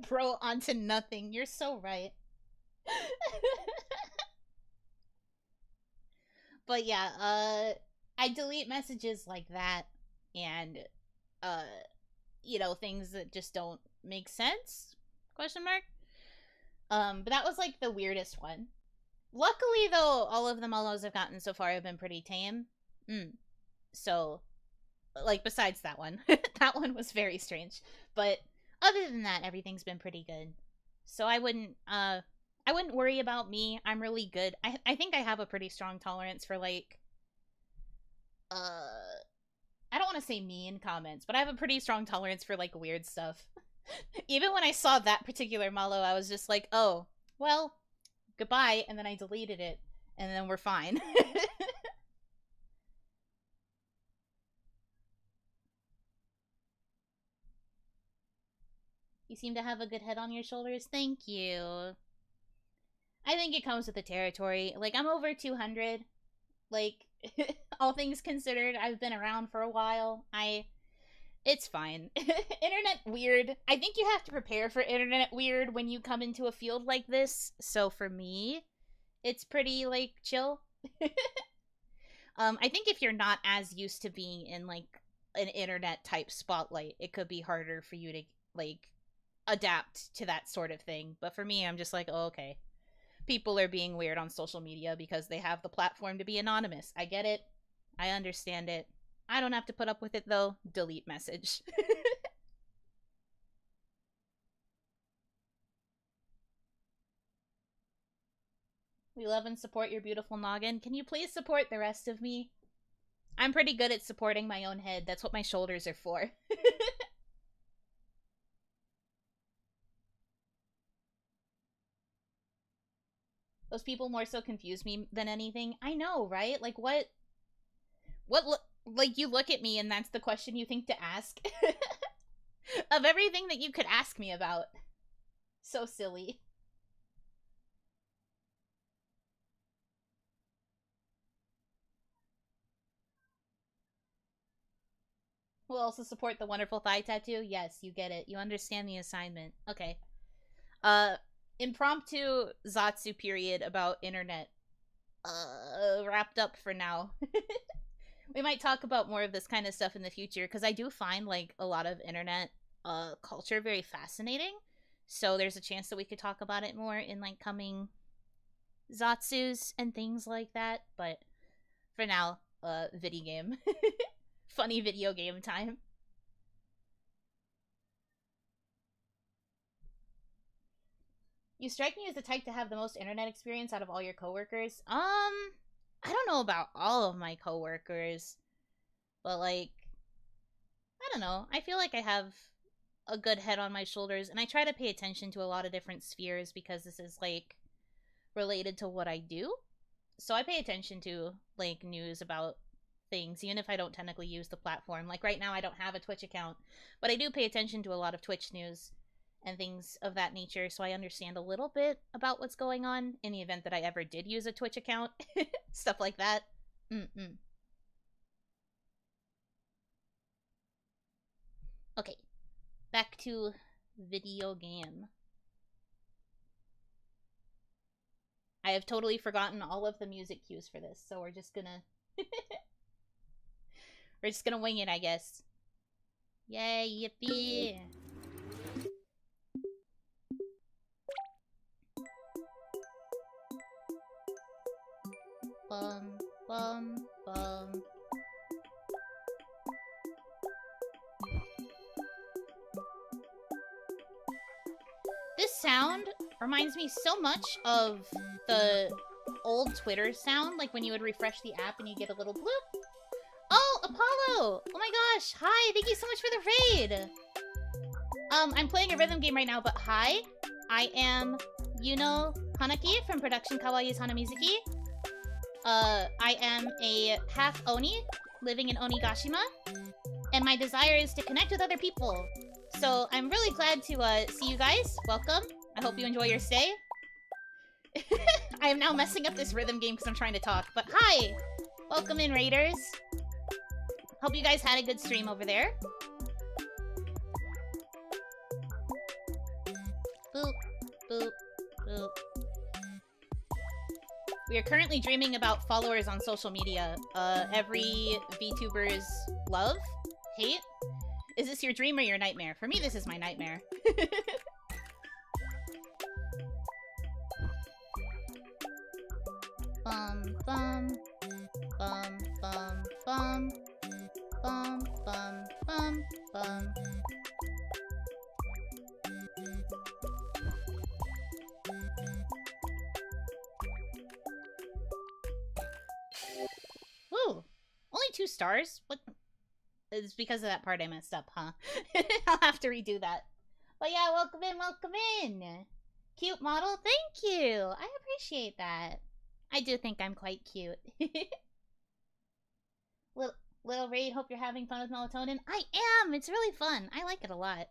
Bro, onto nothing. You're so right. But yeah, I delete messages like that and, you know, things that just don't make sense? Question mark? But that was, like, the weirdest one. Luckily, though, all of the mallows I've gotten so far have been pretty tame. So, like, besides that one. That one was very strange. But other than that, everything's been pretty good. So I wouldn't worry about me. I'm really good. I think I have a pretty strong tolerance for, like, I don't want to say mean comments, but I have a pretty strong tolerance for, like, weird stuff. Even when I saw that particular mallow, I was just like, oh, well, goodbye, and then I deleted it, and then we're fine. You seem to have a good head on your shoulders. Thank you. I think it comes with the territory. Like, I'm over 200. Like, all things considered, I've been around for a while. It's fine. Internet weird. I think you have to prepare for internet weird when you come into a field like this. So for me, it's pretty, like, chill. I think if you're not as used to being in, like, an internet type spotlight, it could be harder for you to, like, adapt to that sort of thing. But for me, I'm just like, oh, okay. People are being weird on social media because they have the platform to be anonymous. I get it. I understand it. I don't have to put up with it, though. Delete message. We love and support your beautiful noggin. Can you please support the rest of me? I'm pretty good at supporting my own head. That's what my shoulders are for. Those people more so confuse me than anything. I know, right? Like, what like, you look at me and that's the question you think to ask? Of everything that you could ask me about. So silly. We'll also support the wonderful thigh tattoo. Yes, you get it. You understand the assignment. Okay. Impromptu Zatsu period about internet. Wrapped up for now. We might talk about more of this kind of stuff in the future, because I do find, like, a lot of internet culture very fascinating. So there's a chance that we could talk about it more in, like, coming Zatsus and things like that. But for now, video game. Funny video game time. You strike me as the type to have the most internet experience out of all your coworkers. I don't know about all of my coworkers, but, like, I don't know. I feel like I have a good head on my shoulders, and I try to pay attention to a lot of different spheres because this is, like, related to what I do. So I pay attention to, like, news about things, even if I don't technically use the platform. Like, right now I don't have a Twitch account, but I do pay attention to a lot of Twitch news and things of that nature, so I understand a little bit about what's going on in the event that I ever did use a Twitch account. Stuff like that. Okay, back to video game. I have totally forgotten all of the music cues for this, so we're just gonna we're just gonna wing it, I guess. Yay, yippee! Bum, bum, bum. This sound reminds me so much of the old Twitter sound, like when you would refresh the app and you get a little bloop. Oh, Apollo! Oh my gosh, hi, thank you so much for the raid! I'm playing a rhythm game right now, but hi, I am Yuno Hanaki from Production Kawaii's Hanamizuki. I am a half Oni, living in Onigashima, and my desire is to connect with other people. So I'm really glad to see you guys. Welcome. I hope you enjoy your stay. I am now messing up this rhythm game because I'm trying to talk, but hi! Welcome in, raiders. Hope you guys had a good stream over there. Boop, boop, boop. We are currently dreaming about followers on social media. Every VTubers love, hate. Is this your dream or your nightmare? For me, this is my nightmare. Bum, bum, bum, bum, bum, bum, bum, bum, bum. Woo! Only 2 stars? What? It's because of that part I messed up, huh? I'll have to redo that. But yeah, welcome in, welcome in! Cute model, thank you! I appreciate that. I do think I'm quite cute. Little raid, hope you're having fun with Melatonin. I am! It's really fun. I like it a lot.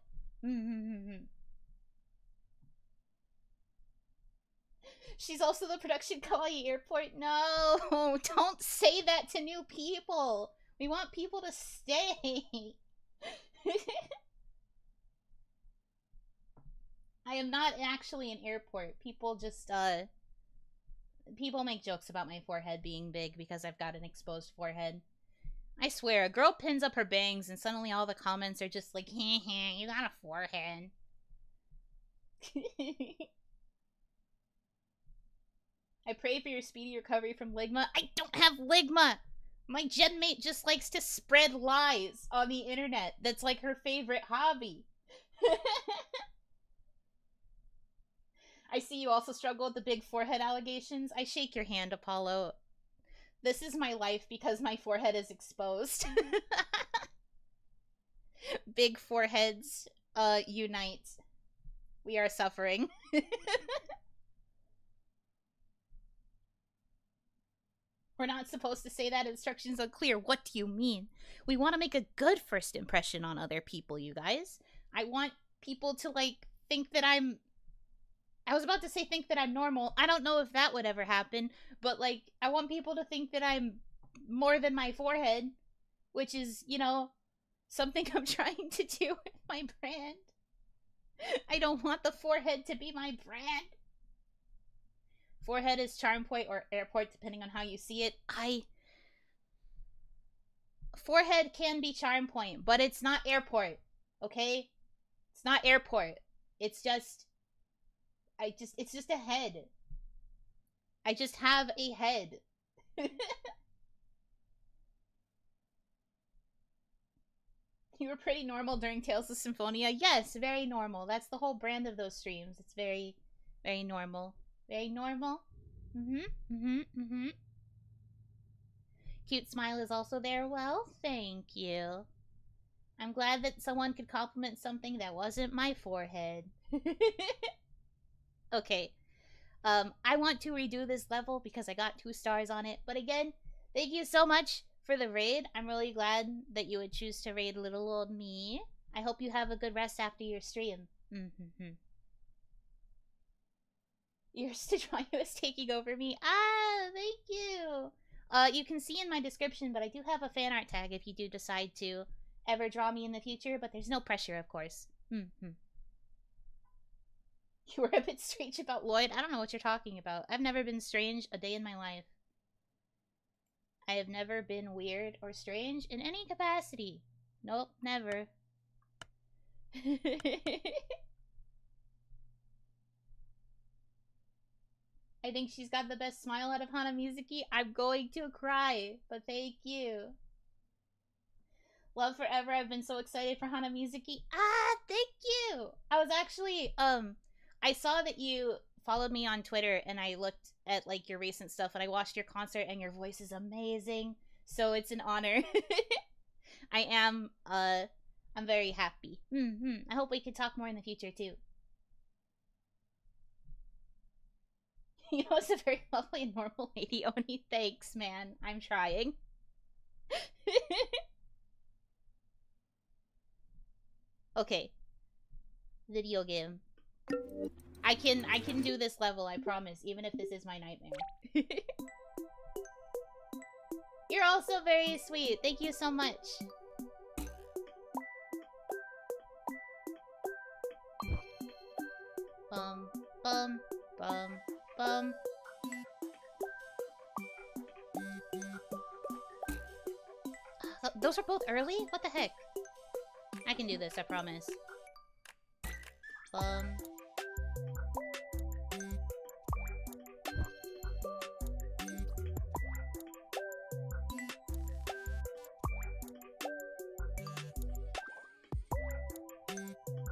She's also the production kawaii airport. No, don't say that to new people. We want people to stay. I am not actually an airport. People just, people make jokes about my forehead being big because I've got an exposed forehead. I swear, a girl pins up her bangs and suddenly all the comments are just like, heh heh, you got a forehead. I pray for your speedy recovery from ligma. I don't have ligma! My genmate just likes to spread lies on the internet. That's like her favorite hobby. I see you also struggle with the big forehead allegations. I shake your hand, Apollo. This is my life because my forehead is exposed. Big foreheads, unite. We are suffering. We're not supposed to say that. Instructions unclear. What do you mean? We want to make a good first impression on other people, you guys. I want people to, like, think that I'm... I was about to say think that I'm normal. I don't know if that would ever happen. But, like, I want people to think that I'm more than my forehead. Which is, you know, something I'm trying to do with my brand. I don't want the forehead to be my brand. Forehead is charm point or airport, depending on how you see it. Forehead can be charm point, but it's not airport. Okay? It's not airport. It's just... it's just a head. I just have a head. You were pretty normal during Tales of Symphonia. Yes, very normal. That's the whole brand of those streams. It's very, very normal. Very normal. Cute smile is also there. Well, thank you. I'm glad that someone could compliment something that wasn't my forehead. Okay. I want to redo this level because I got 2 stars on it. But again, thank you so much for the raid. I'm really glad that you would choose to raid little old me. I hope you have a good rest after your stream. Your Stitchmayo is taking over me. Ah, thank you. You can see in my description, but I do have a fan art tag if you do decide to ever draw me in the future, but there's no pressure, of course. You were a bit strange about Lloyd. I don't know what you're talking about. I've never been strange a day in my life. I have never been weird or strange in any capacity. Nope, never. I think she's got the best smile out of Hanamizuki. I'm going to cry, but thank you. Love forever. I've been so excited for Hanamizuki. Ah, thank you. I was actually, I saw that you followed me on Twitter and I looked at like your recent stuff and I watched your concert and your voice is amazing. So it's an honor. I'm very happy. I hope we could talk more in the future too. You know, it's a very lovely and normal lady, Oni. Thanks, man. I'm trying. Okay. Video game. I can do this level, I promise, even if this is my nightmare. You're also very sweet. Thank you so much. Bum, bum, bum, bum. Those are both early? What the heck? I can do this, I promise. Bum.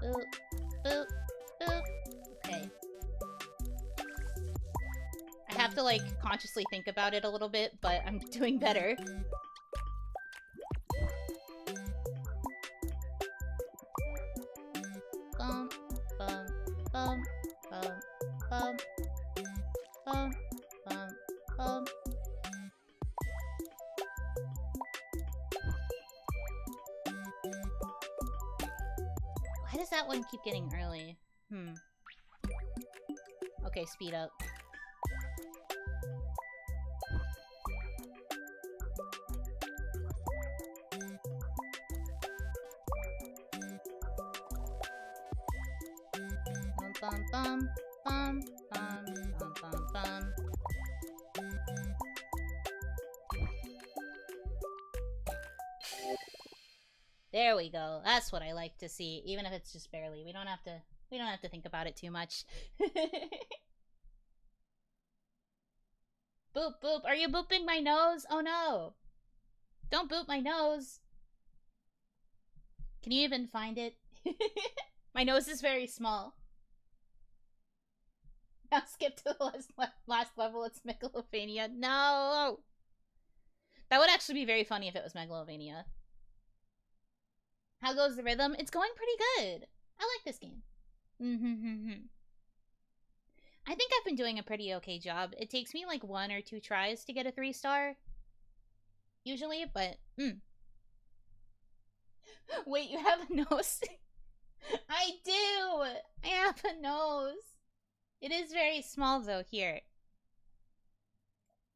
Boop, boop, boop. Okay. I have to, like, consciously think about it a little bit, but I'm doing better. Bum, bum, bum, bum, bum, bum, bum, bum. Why does that one keep getting early? Okay, speed up. bum bum bum bum bum bum bum. There we go. That's what I like to see, even if it's just barely. We don't have to think about it too much. Boop boop. Are you booping my nose? Oh no. Don't boop my nose. Can you even find it? My nose is very small. Now skip to the last level. It's Megalovania. No! That would actually be very funny if it was Megalovania. How goes the rhythm? It's going pretty good. I like this game. I think I've been doing a pretty okay job. It takes me like 1 or 2 tries to get a 3-star. Usually, but... Wait, you have a nose? I do! I have a nose. It is very small, though, here.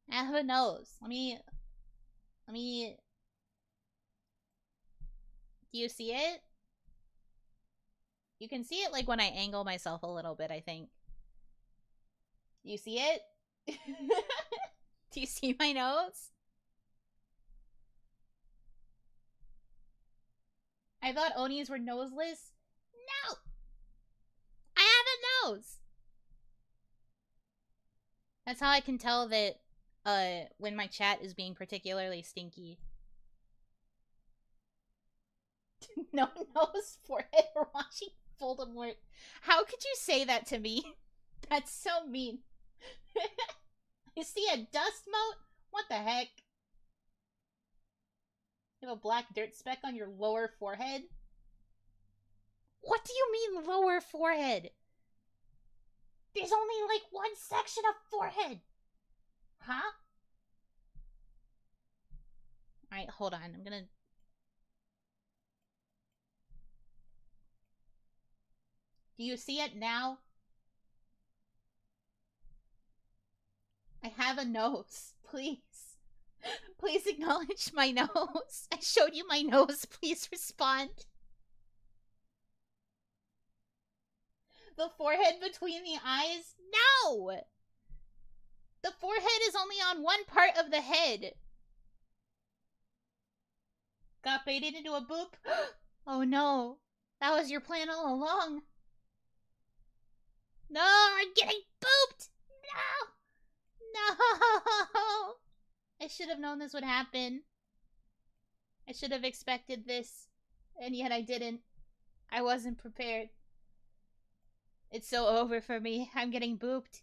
I have a nose. Let me... Do you see it? You can see it, like, when I angle myself a little bit, I think. Do you see it? Do you see my nose? I thought Onis were noseless. No! I have a nose! That's how I can tell that, when my chat is being particularly stinky. No nose, forehead, or watching Voldemort. How could you say that to me? That's so mean. You see a dust mote? What the heck? You have a black dirt speck on your lower forehead? What do you mean lower forehead? There's only like 1 section of forehead. Huh? Alright, hold on. I'm gonna... Do you see it now? I have a nose. Please. Please acknowledge my nose. I showed you my nose. Please respond. The forehead between the eyes? No! The forehead is only on 1 part of the head. Got baited into a boop? Oh no. That was your plan all along. No, I'm getting booped! No! No! I should have known this would happen. I should have expected this. And yet I didn't. I wasn't prepared. It's so over for me. I'm getting booped.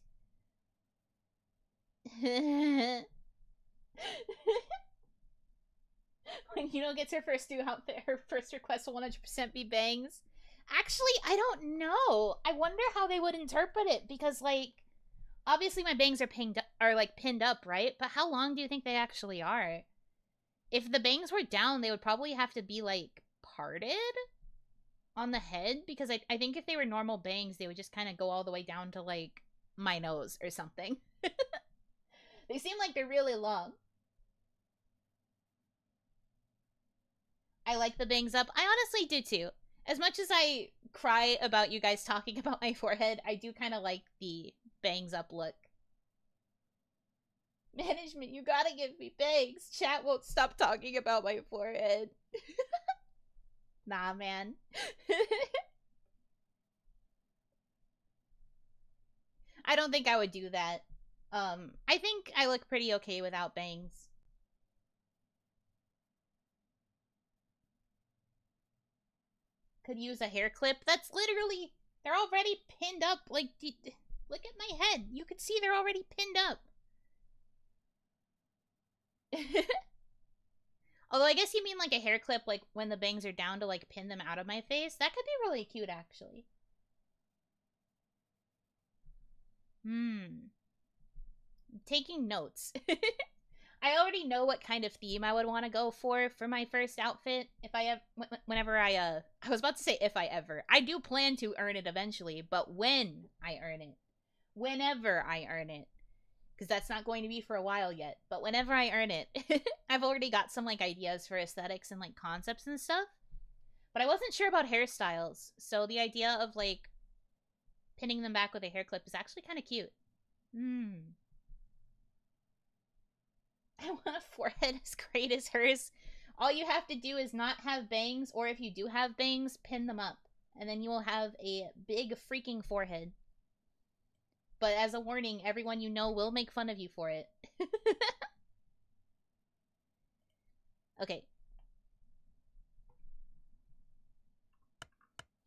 When Yuno gets her first new outfit, her first request will 100% be bangs. Actually, I don't know. I wonder how they would interpret it, because, like, obviously my bangs are pinned up, right? But how long do you think they actually are? If the bangs were down, they would probably have to be, like, parted on the head, because I think if they were normal bangs, they would just kind of go all the way down to, like, my nose or something. They seem like they're really long. I like the bangs up. I honestly do too. As much as I cry about you guys talking about my forehead, I do kind of like the bangs up look. Management, you gotta give me bangs. Chat won't stop talking about my forehead. Nah, man. I don't think I would do that. I think I look pretty okay without bangs. Could use a hair clip. That's literally... They're already pinned up. Like, look at my head. You can see they're already pinned up. Although I guess you mean like a hair clip, like when the bangs are down to like pin them out of my face. That could be really cute, actually. I'm taking notes. I already know what kind of theme I would want to go for my first outfit. If I have, whenever I was about to say if I ever. I do plan to earn it eventually, but when I earn it. Whenever I earn it. Because that's not going to be for a while yet. But whenever I earn it, I've already got some, like, ideas for aesthetics and, like, concepts and stuff. But I wasn't sure about hairstyles. So the idea of, like, pinning them back with a hair clip is actually kind of cute. I want a forehead as great as hers. All you have to do is not have bangs, or if you do have bangs, pin them up. And then you will have a big freaking forehead. But as a warning, everyone you know will make fun of you for it. Okay.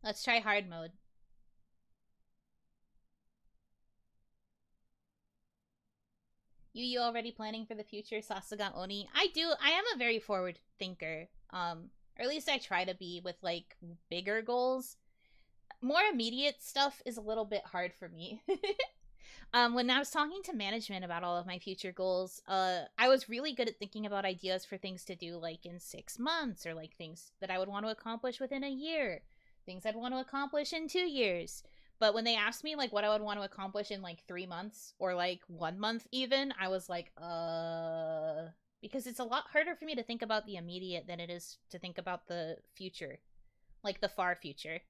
Let's try hard mode. You already planning for the future, Sasuga Oni? I do. I am a very forward thinker. Or at least I try to be with, like, bigger goals. More immediate stuff is a little bit hard for me. When I was talking to management about all of my future goals, I was really good at thinking about ideas for things to do, like, in 6 months, or, like, things that I would want to accomplish within a year. Things I'd want to accomplish in 2 years. But when they asked me, like, what I would want to accomplish in, like, 3 months, or, like, 1 month even, I was like, because it's a lot harder for me to think about the immediate than it is to think about the future. Like, the far future.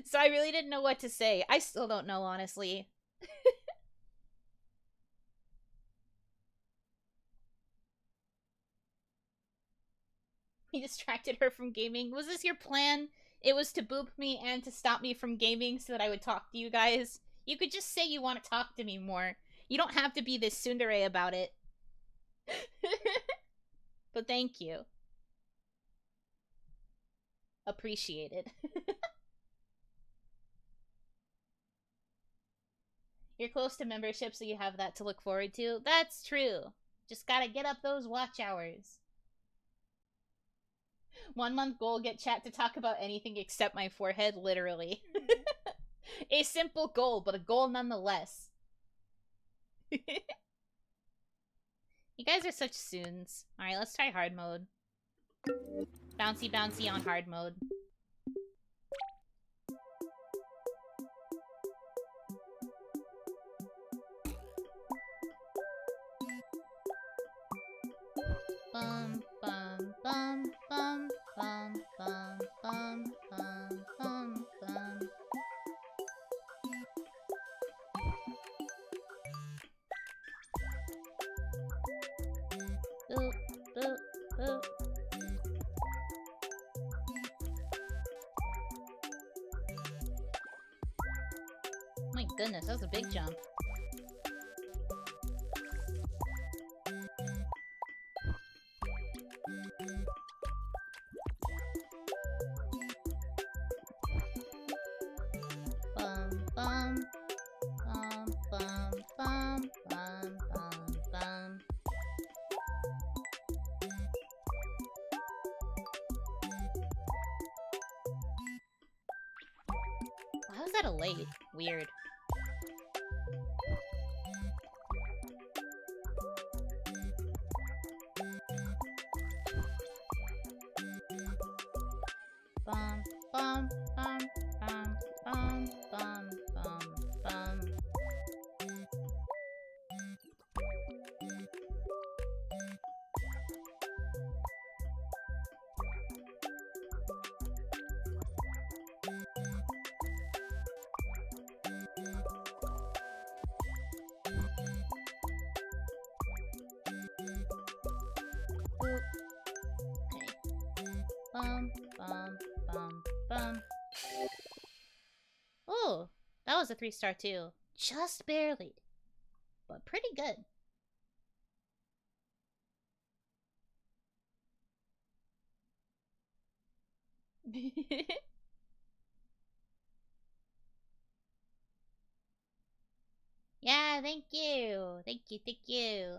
So I really didn't know what to say. I still don't know, honestly. He distracted her from gaming. Was this your plan? It was to boop me and to stop me from gaming so that I would talk to you guys. You could just say you want to talk to me more. You don't have to be this tsundere about it. But thank you. Appreciated. You're close to membership, so you have that to look forward to. That's true. Just gotta get up those watch hours. 1 month goal, get chat to talk about anything except my forehead, literally. A simple goal, but a goal nonetheless. You guys are such soons. Alright, let's try hard mode. Bouncy bouncy on hard mode. Bum bum bum bum bum bum bum bum bum bum. Boop boop boop. My goodness, that was a big jump. Bum bum bum bum bum bum bum. How is that a late? Weird. Bum bum bum bum bum bum bum bum. Boop. Okay. Bum bum bum bum. Oh, that was a 3-star too. Just barely. But pretty good. Yeah, thank you. Thank you, thank you.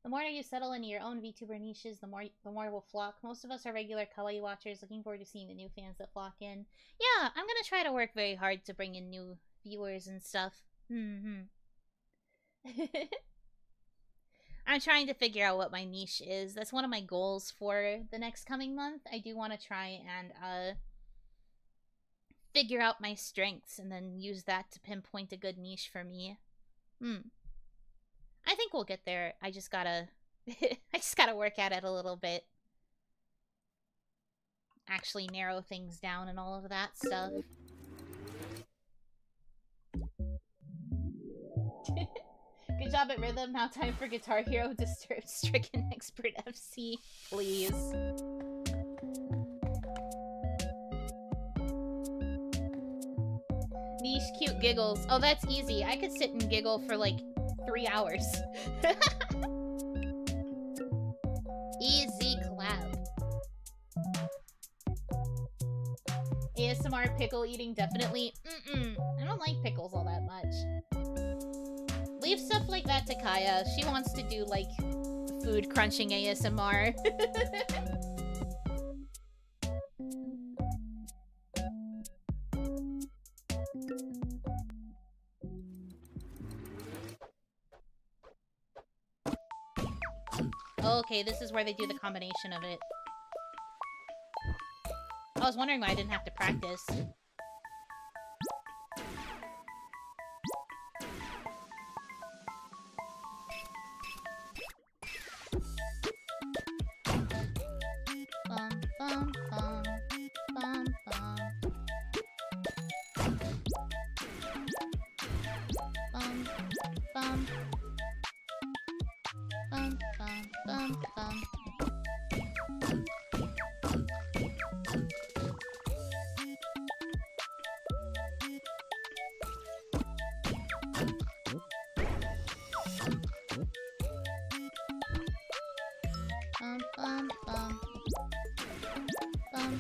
The more you settle into your own VTuber niches, the more will flock. Most of us are regular kawaii watchers, looking forward to seeing the new fans that flock in. Yeah, I'm gonna try to work very hard to bring in new viewers and stuff. I'm trying to figure out what my niche is. That's one of my goals for the next coming month. I do want to try and figure out my strengths and then use that to pinpoint a good niche for me. I think we'll get there. I just gotta I just gotta work at it a little bit. actually narrow things down and all of that stuff. Good job at rhythm. Now time for Guitar Hero Disturbed Stricken Expert FC, please. Niche cute giggles. Oh, that's easy. I could sit and giggle for like 3 hours. Easy clap. ASMR pickle eating definitely. I don't like pickles all that much. Leave stuff like that to Kaya. She wants to do like food crunching ASMR. Okay, this is where they do the combination of it. I was wondering why I didn't have to practice. Bum, bum, bum, bum, bum. Bum, bum. Bum, bum, bum, bum. Bum, bum, bum. Bum,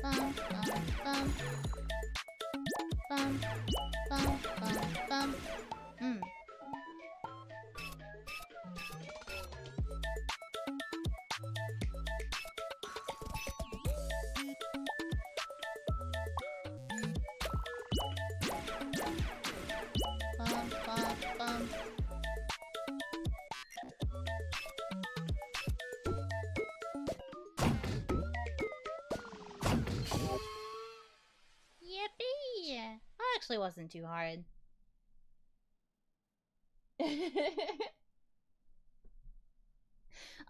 bum, bum, bum. Bum, bum, bum, bum. Bum, bum, bum. Yippee! That actually wasn't too hard.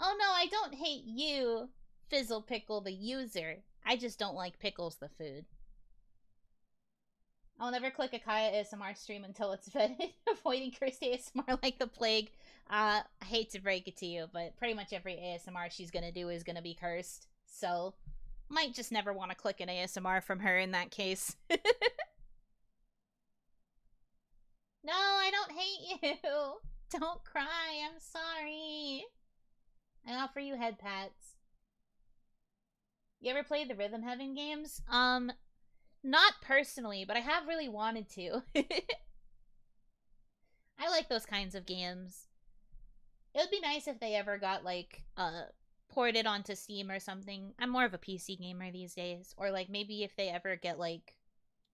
Oh no, I don't hate you, Fizzle Pickle the user. I just don't like pickles the food. I'll never click a Kaya ASMR stream until it's vetted. Avoiding cursed ASMR like the plague. I hate to break it to you, but pretty much every ASMR she's gonna do is gonna be cursed. So, might just never want to click an ASMR from her in that case. No, I don't hate you. Don't cry. I'm sorry. I offer you head pats. You ever played the Rhythm Heaven games? Not personally, but I have really wanted to. I like those kinds of games. It would be nice if they ever got, like, ported onto Steam or something. I'm more of a PC gamer these days. Or, like, maybe if they ever get, like,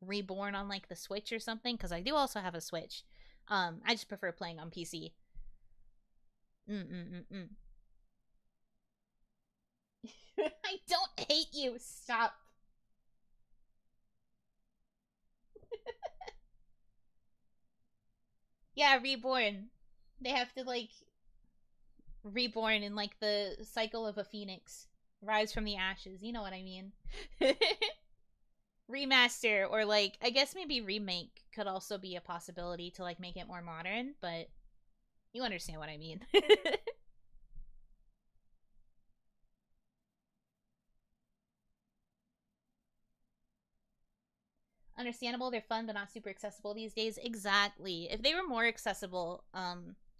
reborn on, like, the Switch or something. Because I do also have a Switch. I just prefer playing on PC. I don't hate you. Stop. Yeah, reborn. They have to, like, reborn in, like, the cycle of a phoenix. Rise from the ashes. You know what I mean. Remaster, or, like, I guess maybe remake could also be a possibility to, like, make it more modern, but you understand what I mean. Understandable, they're fun, but not super accessible these days. Exactly. If they were more accessible,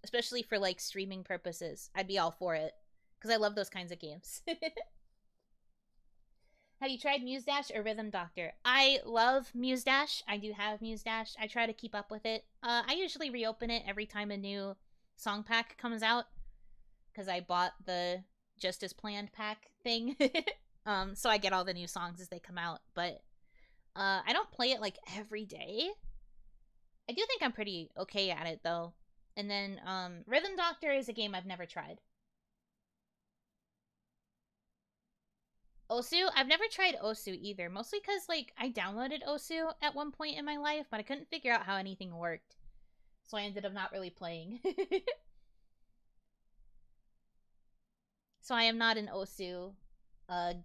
especially for, like, streaming purposes, I'd be all for it. Because I love those kinds of games. Have you tried Muse Dash or Rhythm Doctor? I love Muse Dash. I do have Muse Dash. I try to keep up with it. I usually reopen it every time a new song pack comes out. Because I bought the Just As Planned pack thing. So I get all the new songs as they come out. But I don't play it, like, every day. I do think I'm pretty okay at it, though. And then, Rhythm Doctor is a game I've never tried. Osu? I've never tried Osu either. Mostly because, like, I downloaded Osu at one point in my life, but I couldn't figure out how anything worked. So I ended up not really playing. So I am not an Osu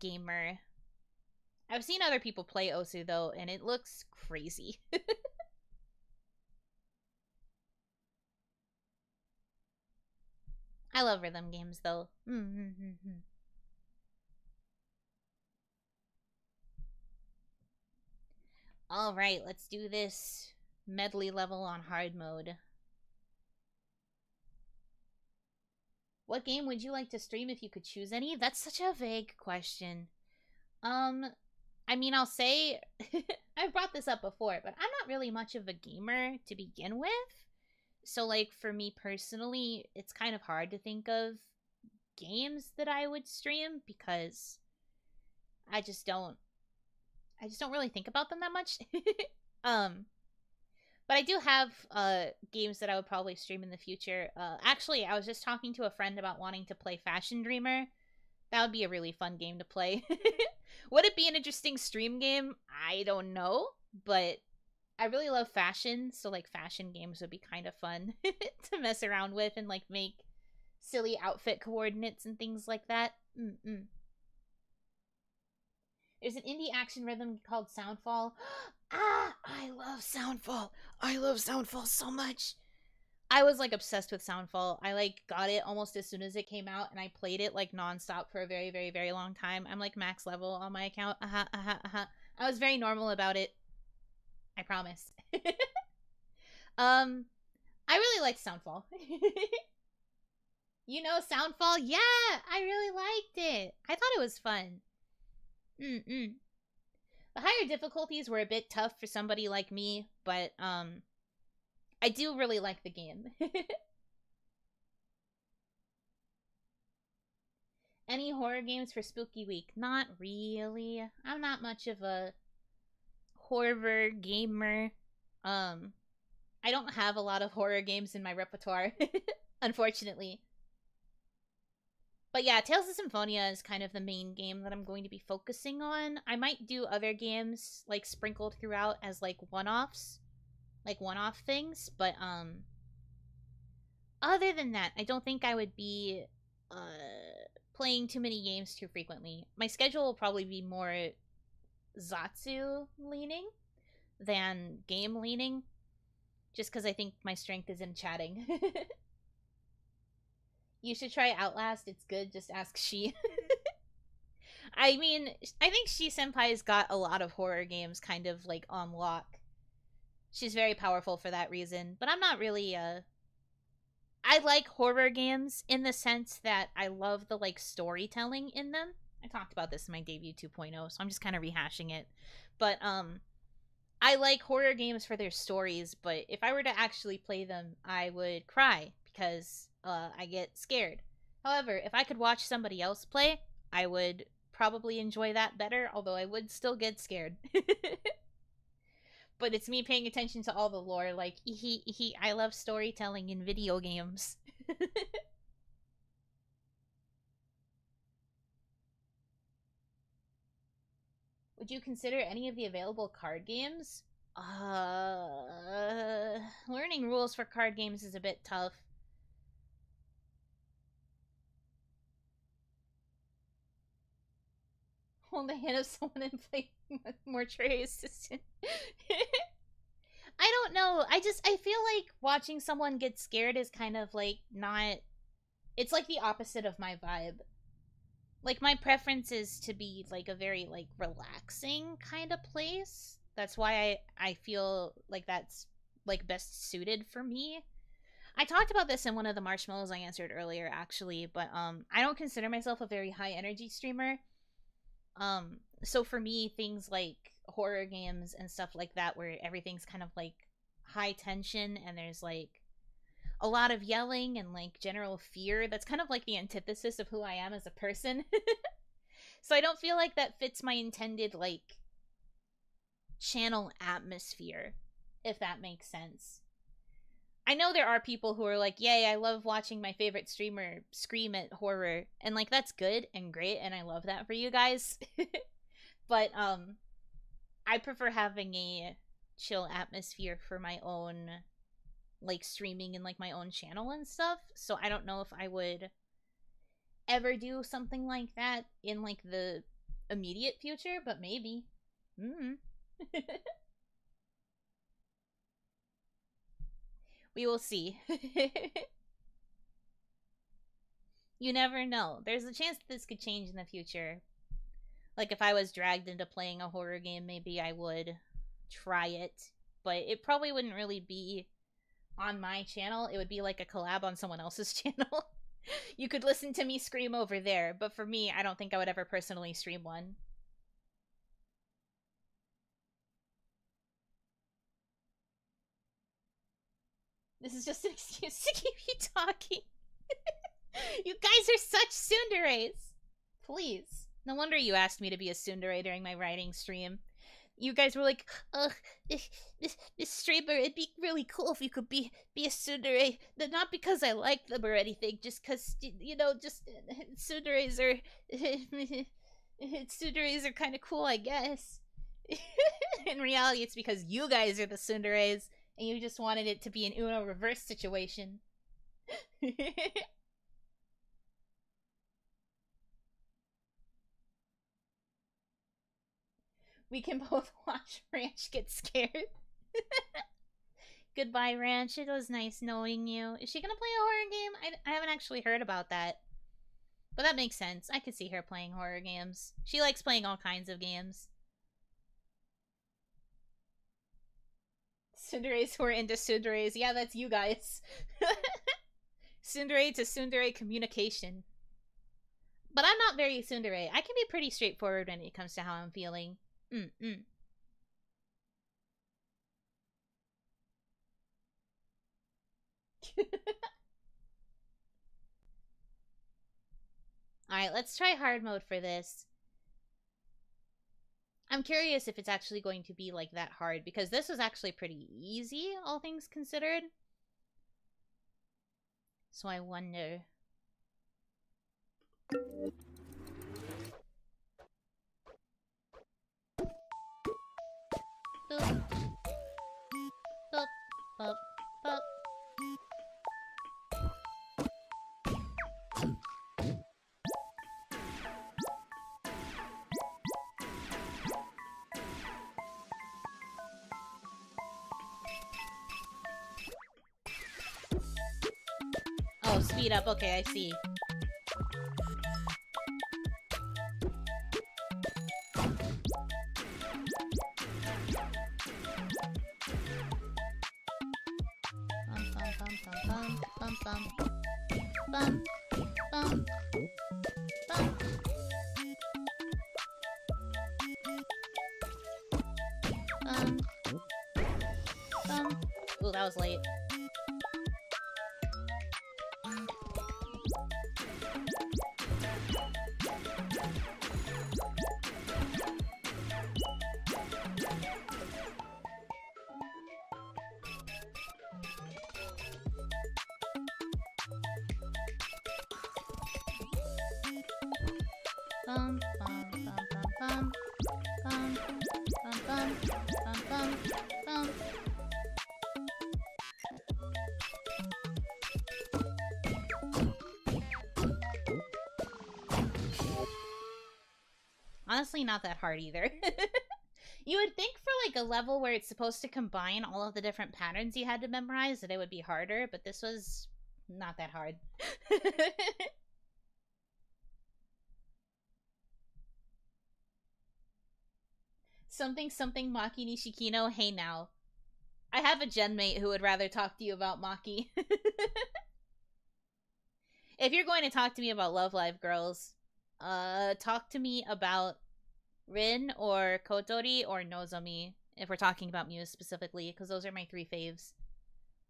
gamer. I've seen other people play Osu, though, and it looks crazy. I love rhythm games, though. Alright, let's do this medley level on hard mode. What game would you like to stream if you could choose any? That's such a vague question. I mean, I'll say... I've brought this up before, but I'm not really much of a gamer to begin with. So, like, for me personally, it's kind of hard to think of games that I would stream because I just don't really think about them that much. But I do have games that I would probably stream in the future. Actually, I was just talking to a friend about wanting to play Fashion Dreamer. That would be a really fun game to play. Would it be an interesting stream game? I don't know, but I really love fashion, so like fashion games would be kind of fun to mess around with and like make silly outfit coordinates and things like that. There's an indie action rhythm called Soundfall. Ah, I love Soundfall. I love Soundfall so much. I was like obsessed with Soundfall. I like got it almost as soon as it came out, and I played it like nonstop for a very, very, very long time. I'm like max level on my account. I was very normal about it. I promise. I really liked Soundfall. You know Soundfall? Yeah, I really liked it. I thought it was fun. The higher difficulties were a bit tough for somebody like me, but I do really like the game. Any horror games for Spooky Week? Not really. I'm not much of a horror gamer. I don't have a lot of horror games in my repertoire, unfortunately. But yeah, Tales of Symphonia is kind of the main game that I'm going to be focusing on. I might do other games, like, sprinkled throughout as, like, one-offs. Like, one-off things, but, other than that, I don't think I would be, playing too many games too frequently. My schedule will probably be more Zatsu-leaning than game-leaning, just because I think my strength is in chatting. You should try Outlast. It's good. Just ask She. I mean, I think She Senpai's got a lot of horror games kind of, like, on lock. She's very powerful for that reason. But I'm not really, I like horror games in the sense that I love the, like, storytelling in them. I talked about this in my debut 2.0, so I'm just kind of rehashing it. But, I like horror games for their stories, but if I were to actually play them, I would cry because I get scared. However, if I could watch somebody else play, I would probably enjoy that better, although I would still get scared. But it's me paying attention to all the lore, like, I love storytelling in video games. Would you consider any of the available card games? Learning rules for card games is a bit tough. Hold the hand of someone and play Mortuary Assistant. I don't know. I feel like watching someone get scared is kind of like not... It's like the opposite of my vibe. Like, my preference is to be, like, a very, like, relaxing kind of place. That's why I feel like that's, like, best suited for me. I talked about this in one of the Marshmallows I answered earlier, actually, but, I don't consider myself a very high-energy streamer. So for me, things like horror games and stuff like that, where everything's kind of, like, high tension and there's, like, a lot of yelling and, like, general fear. That's kind of like the antithesis of who I am as a person. So I don't feel like that fits my intended, like, channel atmosphere, if that makes sense. I know there are people who are like, yay, I love watching my favorite streamer scream at horror. And, like, that's good and great, and I love that for you guys. But, I prefer having a chill atmosphere for my own... like, streaming in, like, my own channel and stuff, so I don't know if I would ever do something like that in, like, the immediate future, but maybe. We will see. You never know. There's a chance that this could change in the future. Like, if I was dragged into playing a horror game, maybe I would try it. But it probably wouldn't really be on my channel. It would be like a collab on someone else's channel. You could listen to me scream over there, but for me, I don't think I would ever personally stream one. This is just an excuse to keep you talking. You guys are such tsunderes. Please. No wonder you asked me to be a tsundere during my writing stream. You guys were like, this streamer, it'd be really cool if you could be a tsundere. Not because I like them or anything, just because, you know, just tsunderes are... tsunderes are kind of cool, I guess. In reality, it's because you guys are the tsunderes, and you just wanted it to be an Uno reverse situation. We can both watch Ranch get scared. Goodbye, Ranch. It was nice knowing you. Is she gonna play a horror game? I haven't actually heard about that. But that makes sense. I could see her playing horror games. She likes playing all kinds of games. Tsunderes who are into tsunderes. Yeah, that's you guys. Tsundere to tsundere communication. But I'm not very tsundere. I can be pretty straightforward when it comes to how I'm feeling. Alright, let's try hard mode for this. I'm curious if it's actually going to be like that hard, because this was actually pretty easy, all things considered. So I wonder. Boop. Boop. Boop. Boop. Oh, speed up. Okay, I see. Ooh, that was late. Honestly, not that hard either. You would think for like a level where it's supposed to combine all of the different patterns you had to memorize that it would be harder, but this was not that hard. Something Maki Nishikino, hey now. I have a gen mate who would rather talk to you about Maki. If you're going to talk to me about Love Live Girls, talk to me about Rin or Kotori or Nozomi, if we're talking about Muse specifically, because those are my 3 faves.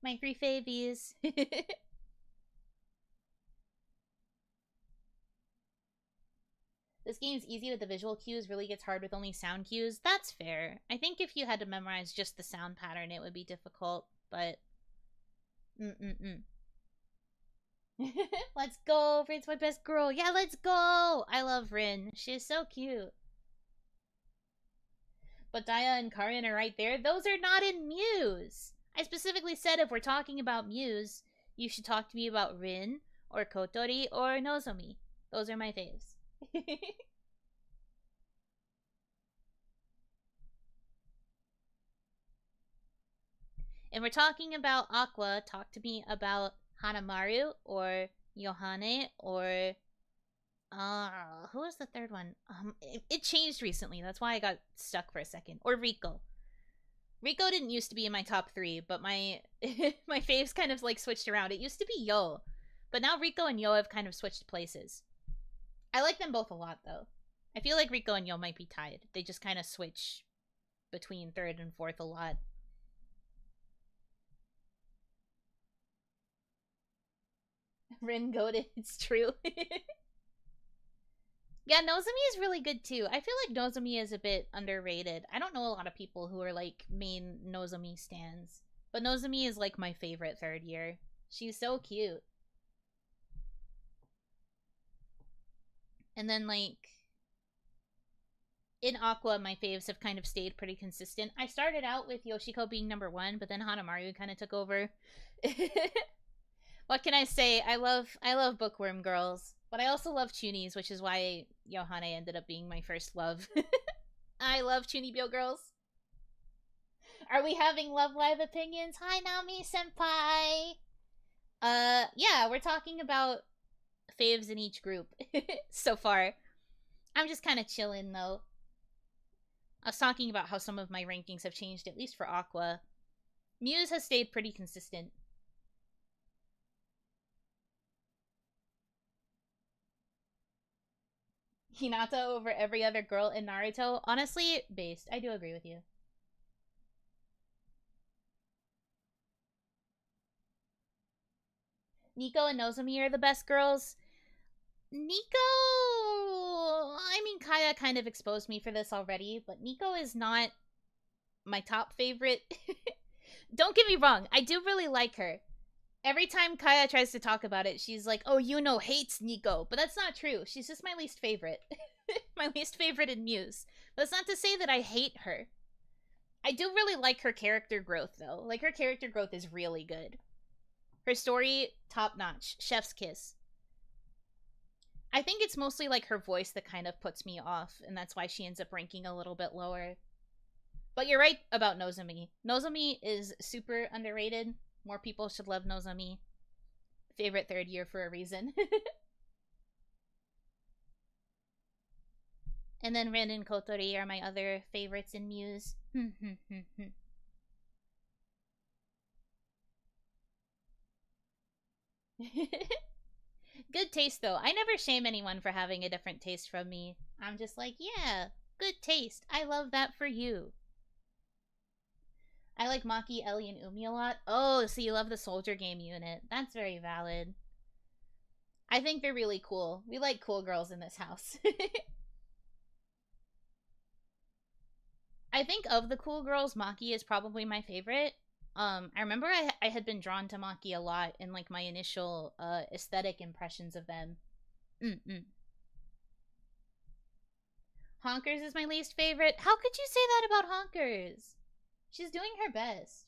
My 3 favies. This game's easy with the visual cues, really gets hard with only sound cues. That's fair. I think if you had to memorize just the sound pattern, it would be difficult, but... Let's go! Rin's my best girl! Yeah, let's go! I love Rin. She's so cute. But Daya and Karin are right there. Those are not in Muse! I specifically said if we're talking about Muse, you should talk to me about Rin, or Kotori, or Nozomi. Those are my faves. And we're talking about Aqua, talk to me about Hanamaru or Yohane or who was the third one? It changed recently. That's why I got stuck for a second. Or Rico. Rico didn't used to be in my top 3, but my my faves kind of like switched around. It used to be Yo, but now Rico and Yo have kind of switched places. I like them both a lot though. I feel like Rico and Yo might be tied. They just kind of switch between 3rd and 4th a lot. Rin goated, it's true. Yeah, Nozomi is really good too. I feel like Nozomi is a bit underrated. I don't know a lot of people who are like main Nozomi stans. But Nozomi is like my favorite 3rd year. She's so cute. And then like in Aqua, my faves have kind of stayed pretty consistent. I started out with Yoshiko being number 1, but then Hanamaru kind of took over. What can I say? I love bookworm girls. But I also love Chunies, which is why Yohane ended up being my first love. I love Chunibyo girls. Are we having Love Live opinions? Hi, Nami-senpai! Yeah, we're talking about faves in each group so far. I'm just kind of chilling, though. I was talking about how some of my rankings have changed, at least for Aqua. Muse has stayed pretty consistent. Hinata over every other girl in Naruto? Honestly, based. I do agree with you. Nico and Nozomi are the best girls. Nico... I mean, Kaya kind of exposed me for this already, but Nico is not my top favorite. Don't get me wrong, I do really like her. Every time Kaya tries to talk about it, she's like, oh, Yuno hates Nico. But that's not true. She's just my least favorite. My least favorite in Muse. That's not to say that I hate her. I do really like her character growth, though. Like, her character growth is really good. Her story, top-notch. Chef's kiss. I think it's mostly, like, her voice that kind of puts me off, and that's why she ends up ranking a little bit lower. But you're right about Nozomi. Nozomi is super underrated. More people should love Nozomi. Favorite 3rd year for a reason. And then Ren and Kotori are my other favorites in Muse. Good taste, though. I never shame anyone for having a different taste from me. I'm just like, yeah, good taste. I love that for you. I like Maki, Ellie, and Umi a lot. Oh, so you love the soldier game unit. That's very valid. I think they're really cool. We like cool girls in this house. I think of the cool girls, Maki is probably my favorite. I remember I had been drawn to Maki a lot in like my initial aesthetic impressions of them. Honkers is my least favorite. How could you say that about Honkers? She's doing her best.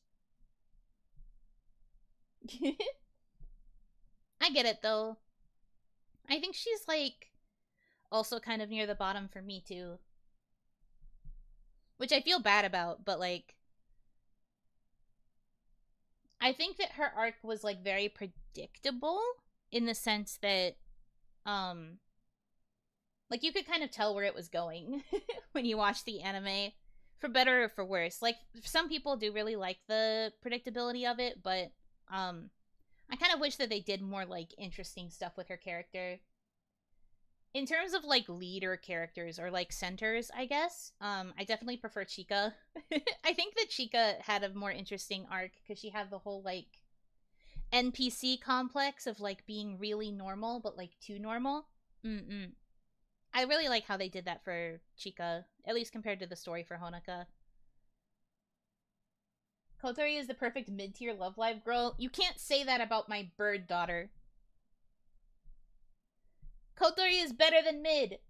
I get it, though. I think she's, like, also kind of near the bottom for me, too. Which I feel bad about, but, like... I think that her arc was, like, very predictable in the sense that, like, you could kind of tell where it was going when you watch the anime. For better or for worse. Like, some people do really like the predictability of it, but I kind of wish that they did more, like, interesting stuff with her character. In terms of, like, leader characters or, like, centers, I guess, I definitely prefer Chika. I think that Chika had a more interesting arc because she had the whole, like, NPC complex of, like, being really normal, but, like, too normal. I really like how they did that for Chika, at least compared to the story for Honoka. Kotori is the perfect mid-tier Love Live girl. You can't say that about my bird daughter. Kotori is better than mid.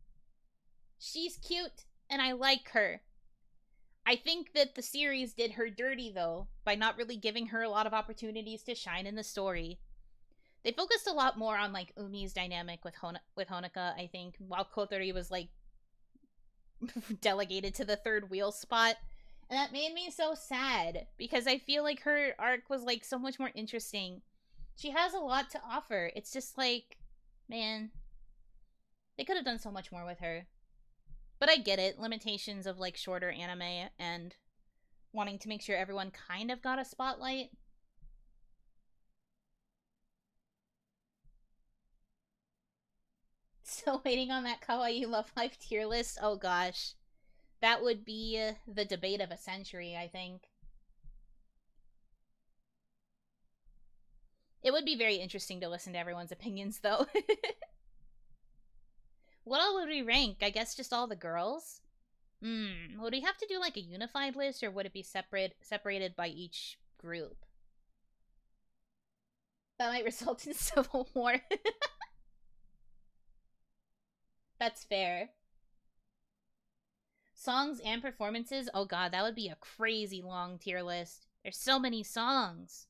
She's cute, and I like her. I think that the series did her dirty, though, by not really giving her a lot of opportunities to shine in the story. They focused a lot more on, like, Umi's dynamic with Honoka, I think, while Kotori was, like, delegated to the 3rd wheel spot. And that made me so sad, because I feel like her arc was, like, so much more interesting. She has a lot to offer. It's just like, man, they could have done so much more with her. But I get it. Limitations of, like, shorter anime and wanting to make sure everyone kind of got a spotlight. Still waiting on that kawaii love life tier list? Oh gosh. That would be the debate of a century, I think. It would be very interesting to listen to everyone's opinions, though. What all would we rank? I guess just all the girls? Would we have to do, like, a unified list, or would it be separated by each group? That might result in civil war. That's fair. Songs and performances? Oh god, that would be a crazy long tier list. There's so many songs.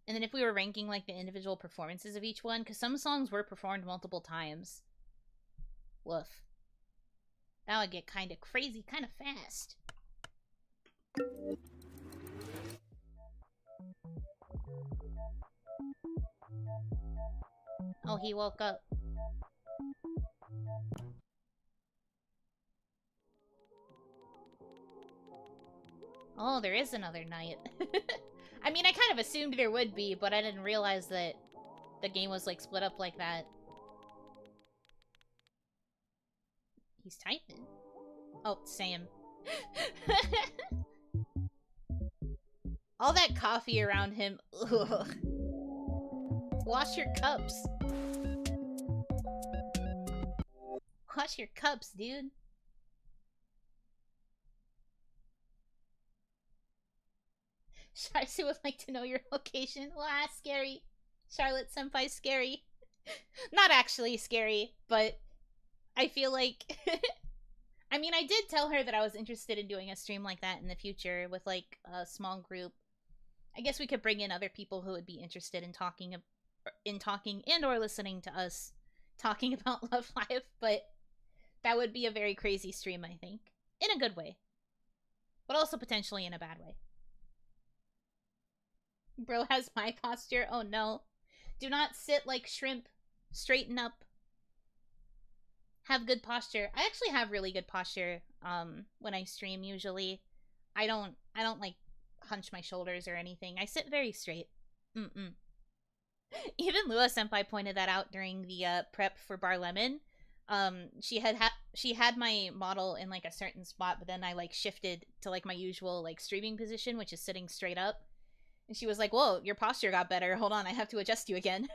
And then if we were ranking, like, the individual performances of each one, because some songs were performed multiple times. Woof. That would get kind of crazy kind of fast. Oh, he woke up. Oh, there is another night. I mean, I kind of assumed there would be, but I didn't realize that the game was, like, split up like that. He's typing. Oh, same. All that coffee around him. Ugh. Wash your cups. Wash your cups, dude. Sharsu would like to know your location. Wow, scary. Charlotte Senpai, scary. Not actually scary, but I feel like... I mean, I did tell her that I was interested in doing a stream like that in the future with, like, a small group. I guess we could bring in other people who would be interested in talking and or listening to us talking about Love Live, but that would be a very crazy stream, I think. In a good way. But also potentially in a bad way. Bro has my posture. Oh no. Do not sit like shrimp. Straighten up. Have good posture. I actually have really good posture when I stream usually. I don't like hunch my shoulders or anything. I sit very straight. Even Lua Senpai pointed that out during the prep for Bar Lemon. She had my model in, like, a certain spot, but then I, like, shifted to, like, my usual, like, streaming position, which is sitting straight up. And she was like, whoa, your posture got better. Hold on, I have to adjust you again.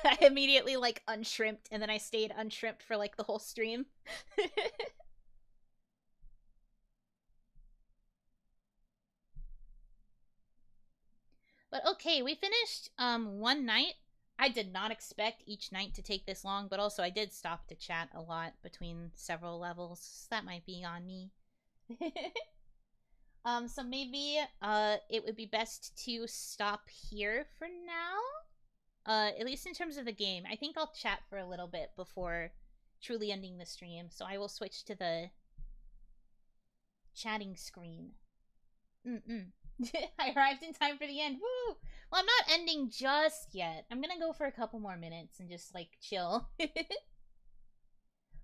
I immediately, like, unshrimped, and then I stayed unshrimped for, like, the whole stream. But okay, we finished one night. I did not expect each night to take this long, but also I did stop to chat a lot between several levels. So that might be on me. So maybe it would be best to stop here for now. At least in terms of the game. I think I'll chat for a little bit before truly ending the stream. So I will switch to the chatting screen. I arrived in time for the end. Woo! Well, I'm not ending just yet. I'm gonna go for a couple more minutes and just, like, chill.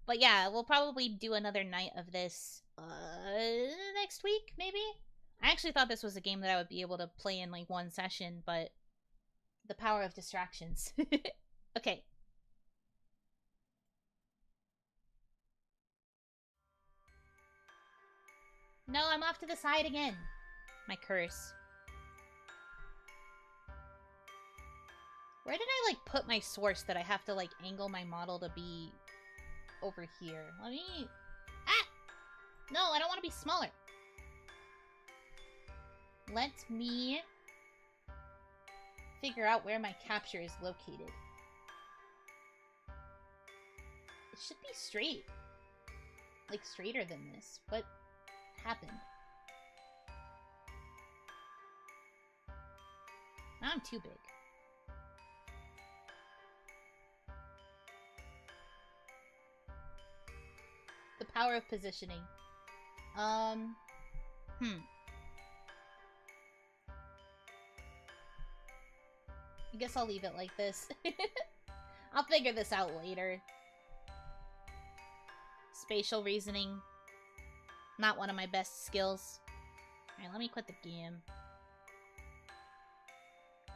But yeah, we'll probably do another night of this next week, maybe? I actually thought this was a game that I would be able to play in, like, one session, but the power of distractions. Okay. No, I'm off to the side again. My curse. Where did I, like, put my source that I have to, like, angle my model to be over here? Let me... Ah! No, I don't want to be smaller. Let me figure out where my capture is located. It should be straight. Like, straighter than this. What happened? Now I'm too big. The power of positioning. I guess I'll leave it like this. I'll figure this out later. Spatial reasoning. Not one of my best skills. Alright, let me quit the game.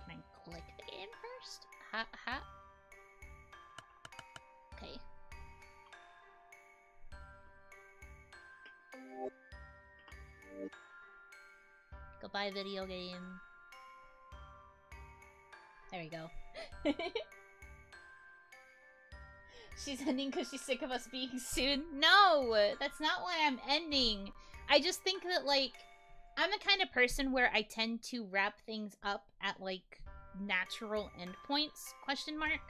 Can I click the game first? Ha. Okay. Goodbye, video game. There we go. She's ending because she's sick of us being soon. No! That's not why I'm ending. I just think that, like, I'm the kind of person where I tend to wrap things up at, like, natural endpoints, question mark.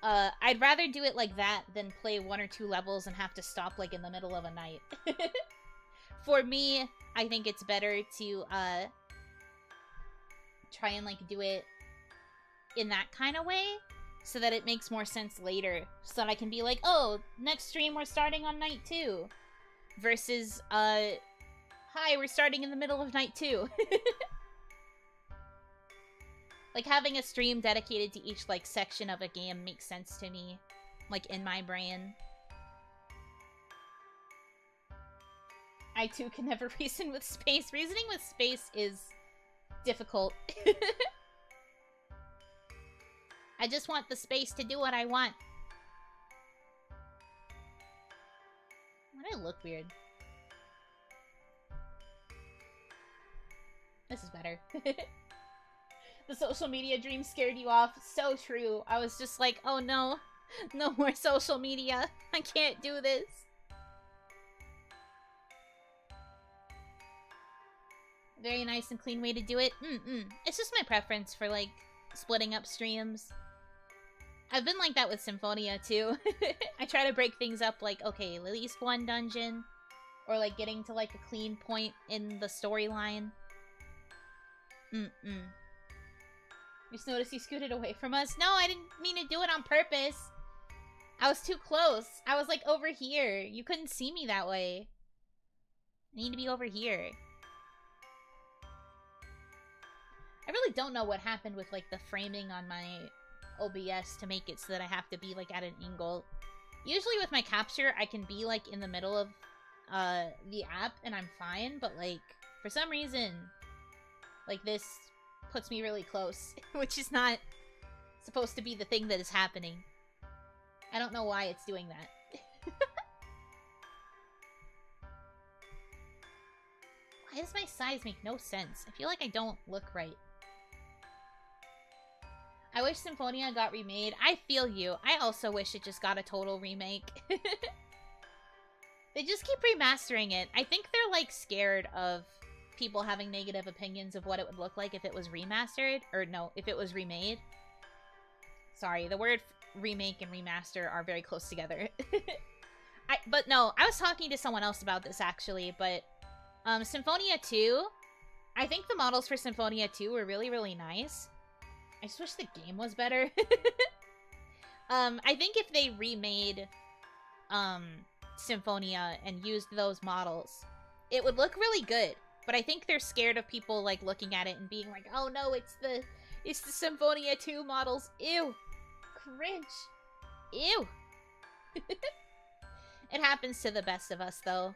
I'd rather do it like that than play 1 or 2 levels and have to stop, like, in the middle of a night. For me, I think it's better to, try and, like, do it in that kind of way, so that it makes more sense later, so that I can be like, oh, next stream we're starting on night 2, versus, hi, we're starting in the middle of night 2. Like, having a stream dedicated to each, like, section of a game makes sense to me, like, in my brain. I, too, can never reason with space. Reasoning with space is difficult. I just want the space to do what I want. Why do I look weird? This is better. The social media dream scared you off. So true. I was just like, oh no. No more social media. I can't do this. Very nice and clean way to do it. It's just my preference for, like, splitting up streams. I've been like that with Symphonia, too. I try to break things up, like, okay, at least 1 dungeon. Or, like, getting to, like, a clean point in the storyline. You just noticed you scooted away from us? No, I didn't mean to do it on purpose. I was too close. I was, like, over here. You couldn't see me that way. I need to be over here. I really don't know what happened with, like, the framing on my OBS to make it so that I have to be, like, at an angle. Usually with my capture, I can be, like, in the middle of the app and I'm fine, but, like, for some reason, like, this puts me really close, which is not supposed to be the thing that is happening. I don't know why it's doing that. Why does my size make no sense? I feel like I don't look right. I wish Symphonia got remade. I feel you. I also wish it just got a total remake. They just keep remastering it. I think they're, like, scared of people having negative opinions of what it would look like if it was remastered. Or, no, if it was remade. Sorry, the word remake and remaster are very close together. But no, I was talking to someone else about this, actually, but Symphonia 2, I think the models for Symphonia 2 were really, really nice. I just wish the game was better. I think if they remade Symphonia and used those models, it would look really good. But I think they're scared of people, like, looking at it and being like, oh no, it's the Symphonia 2 models. Ew. Cringe. Ew. It happens to the best of us, though.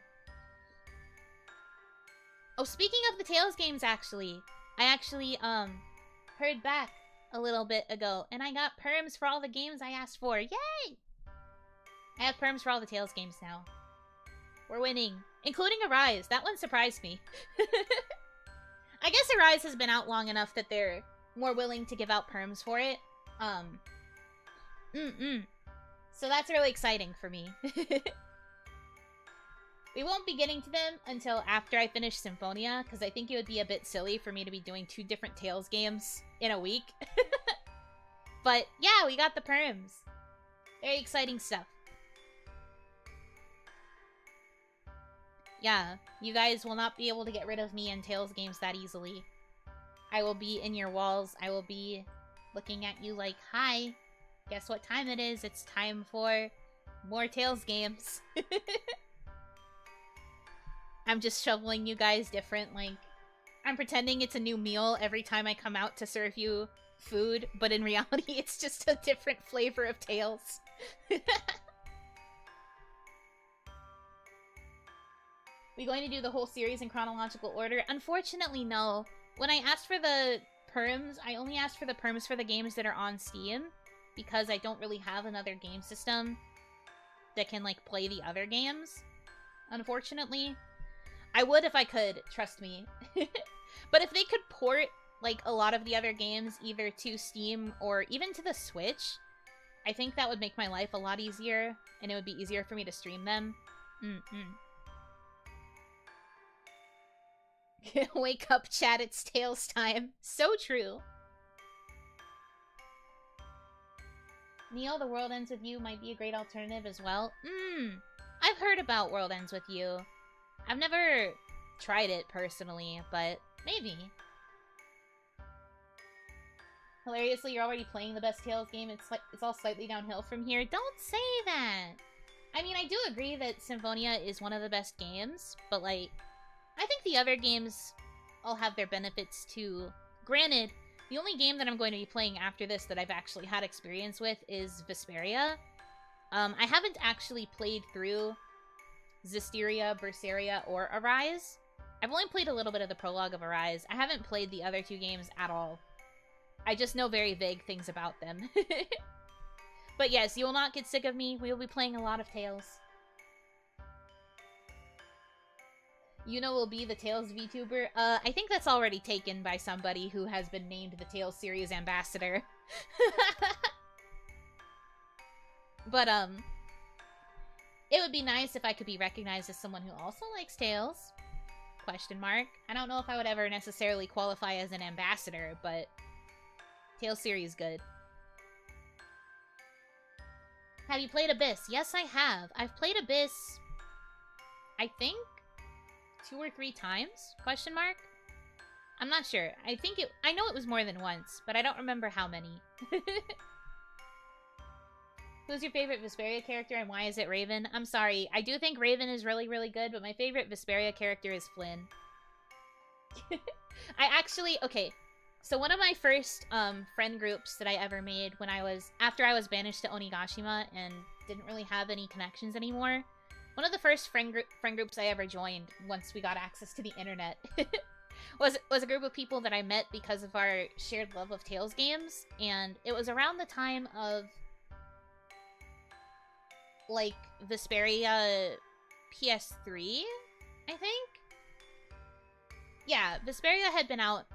Oh, speaking of the Tales games, actually, I actually, heard back a little bit ago, and I got perms for all the games I asked for. Yay! I have perms for all the Tales games now. We're winning. Including Arise. That one surprised me. I guess Arise has been out long enough that they're more willing to give out perms for it. So that's really exciting for me. We won't be getting to them until after I finish Symphonia, because I think it would be a bit silly for me to be doing 2 different Tales games in a week. But yeah, we got the perms. Very exciting stuff. Yeah, you guys will not be able to get rid of me in Tales games that easily. I will be in your walls. I will be looking at you like, hi, guess what time it is? It's time for more Tales games. I'm just shoveling you guys different, like, I'm pretending it's a new meal every time I come out to serve you food, but in reality, it's just a different flavor of Tails. We going to do the whole series in chronological order? Unfortunately, no. When I asked for the perms, I only asked for the perms for the games that are on Steam, because I don't really have another game system that can, like, play the other games, unfortunately. I would if I could, trust me. But if they could port, like, a lot of the other games either to Steam or even to the Switch, I think that would make my life a lot easier, and it would be easier for me to stream them. Wake up, chat, it's Tails time. So true. Neo, The World Ends With You might be a great alternative as well. I've heard about World Ends With You. I've never tried it personally, but maybe. Hilariously, you're already playing the best Tails game. It's all slightly downhill from here. Don't say that! I mean, I do agree that Symphonia is one of the best games, but, like, I think the other games all have their benefits too. Granted, the only game that I'm going to be playing after this that I've actually had experience with is Vesperia. I haven't actually played through Zestiria, Berseria, or Arise. I've only played a little bit of the prologue of Arise. I haven't played the other two games at all. I just know very vague things about them. But yes, you will not get sick of me. We will be playing a lot of Tales. Yuno will be the Tales VTuber. I think that's already taken by somebody who has been named the Tales series ambassador. But, it would be nice if I could be recognized as someone who also likes Tales. Question mark. I don't know if I would ever necessarily qualify as an ambassador, but Tales series good. Have you played Abyss? Yes, I have. I've played Abyss, I think, 2 or 3 times? Question mark? I'm not sure. I know it was more than once, but I don't remember how many. Who's your favorite Vesperia character and why is it Raven? I'm sorry. I do think Raven is really, really good, but my favorite Vesperia character is Flynn. Okay. So one of my first friend groups that I ever made after I was banished to Onigashima and didn't really have any connections anymore, one of the first friend groups I ever joined once we got access to the internet was a group of people that I met because of our shared love of Tales games, and it was around the time of, like, Vesperia PS3, I think? Yeah, Vesperia had been out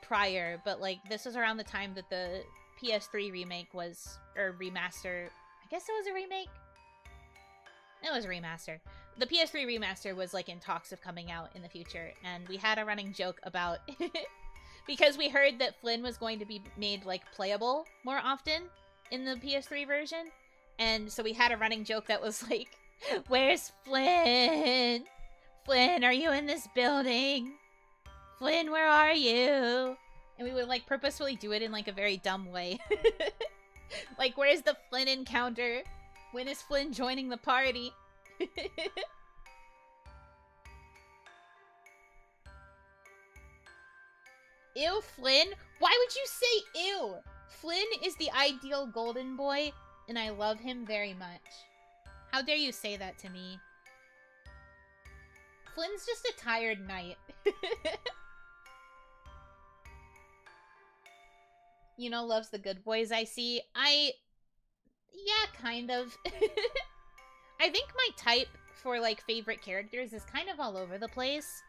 prior, but, like, this was around the time that the PS3 remake was, or remaster, I guess it was a remake? It was a remaster. The PS3 remaster was, like, in talks of coming out in the future, and we had a running joke about because we heard that Flynn was going to be made, like, playable more often in the PS3 version, and so we had a running joke that was like, where's Flynn? Flynn, are you in this building? Flynn, where are you? And we would, like, purposefully do it in, like, a very dumb way. Like, where's the Flynn encounter? When is Flynn joining the party? Ew, Flynn? Why would you say ew? Flynn is the ideal golden boy, and I love him very much. How dare you say that to me? Flynn's just a tired knight. You know, loves the good boys, I see. Yeah, kind of. I think my type for, like, favorite characters is kind of all over the place.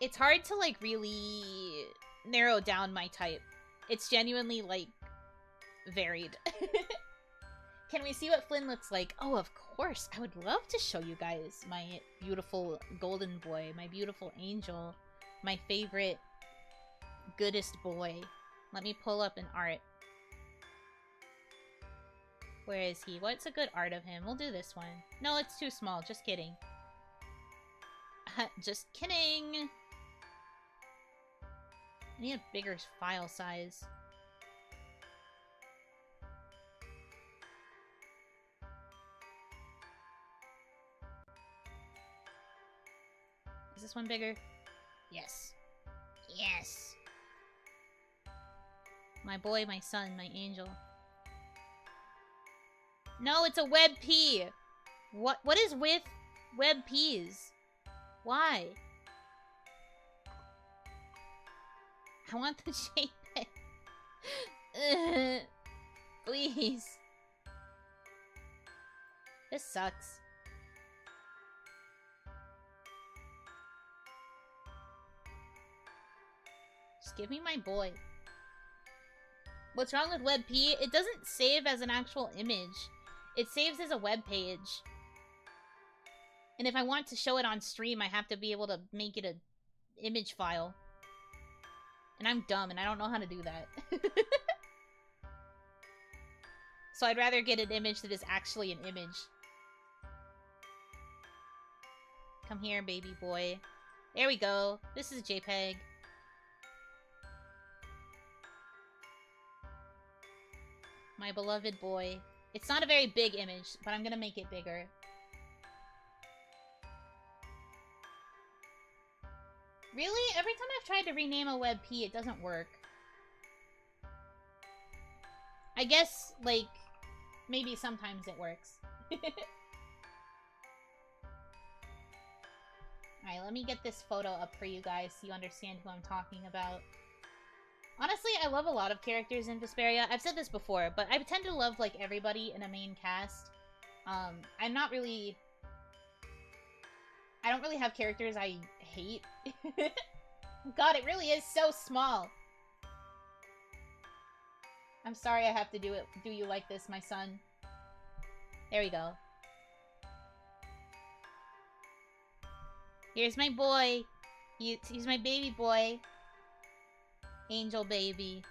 It's hard to, like, really narrow down my type. It's genuinely, like, varied. Can we see what Flynn looks like? Oh, of course. I would love to show you guys my beautiful golden boy, my beautiful angel, my favorite goodest boy. Let me pull up an art. Where is he? What's a good art of him? We'll do this one. No, it's too small. Just kidding. Just kidding. I need a bigger file size. Is this one bigger? Yes. Yes! My boy, my son, my angel. No, it's a web pea! What is with web peas? Why? I want the JPEG. Please. This sucks. Just give me my boy. What's wrong with WebP? It doesn't save as an actual image. It saves as a web page. And if I want to show it on stream, I have to be able to make it an image file. And I'm dumb, and I don't know how to do that. So I'd rather get an image that is actually an image. Come here, baby boy. There we go. This is JPEG. My beloved boy. It's not a very big image, but I'm gonna make it bigger. Really? Every time I've tried to rename a WebP, it doesn't work. I guess, like, maybe sometimes it works. Alright, let me get this photo up for you guys so you understand who I'm talking about. Honestly, I love a lot of characters in Vesperia. I've said this before, but I tend to love, like, everybody in a main cast. I'm not really... I don't really have characters I hate. God, it really is so small. I'm sorry I have to do you like this, my son. There we go. Here's my boy. He's my baby boy. Angel baby.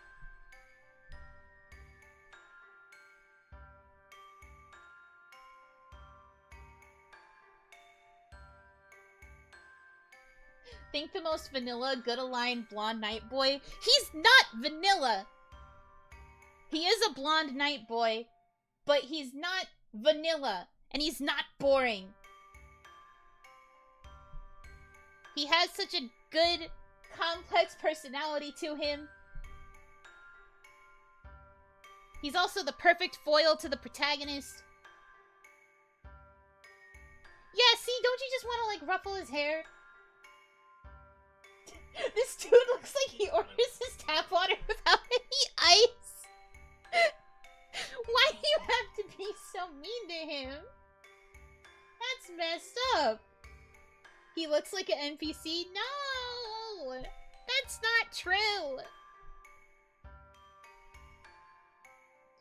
Think the most vanilla, good-aligned blonde knight boy? He's not vanilla! He is a blonde knight boy, but he's not vanilla, and he's not boring. He has such a good, complex personality to him. He's also the perfect foil to the protagonist. Yeah, see, don't you just want to, like, ruffle his hair? This dude looks like he orders his tap water without any ice. Why do you have to be so mean to him? That's messed up. He looks like an NPC? No! That's not true!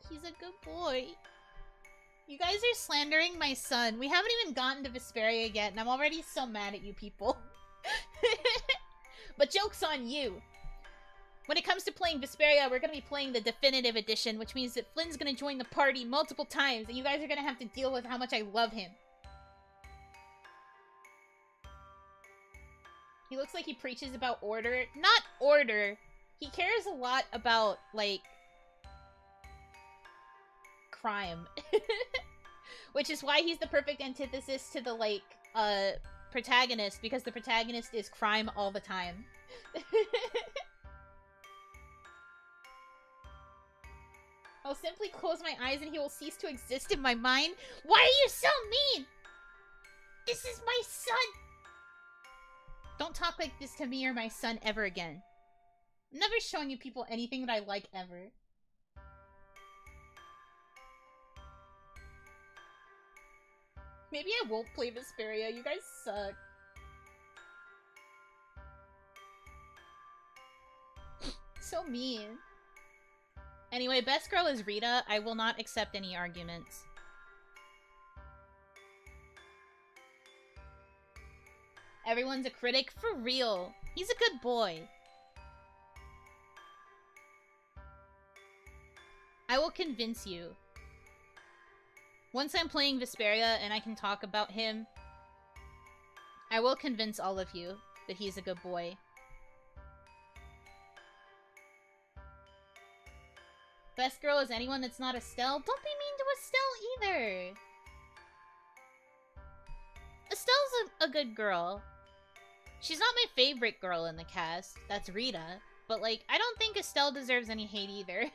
He's a good boy. You guys are slandering my son. We haven't even gotten to Vesperia yet, and I'm already so mad at you people. But joke's on you. When it comes to playing Vesperia, we're gonna be playing the definitive edition, which means that Flynn's gonna join the party multiple times, and you guys are gonna have to deal with how much I love him. He looks like he preaches about order. Not order. He cares a lot about, like, crime. Which is why he's the perfect antithesis to the, like, protagonist, because the protagonist is crime all the time. I'll simply close my eyes and he will cease to exist in my mind. Why are you so mean? This is my son! Don't talk like this to me or my son ever again. I'm never showing you people anything that I like ever. Maybe I won't play Vesperia. You guys suck. So mean. Anyway, best girl is Rita. I will not accept any arguments. Everyone's a critic? For real. He's a good boy. I will convince you. Once I'm playing Vesperia and I can talk about him, I will convince all of you that he's a good boy. Best girl is anyone that's not Estelle? Don't be mean to Estelle either! Estelle's a good girl. She's not my favorite girl in the cast. That's Rita. But, like, I don't think Estelle deserves any hate either.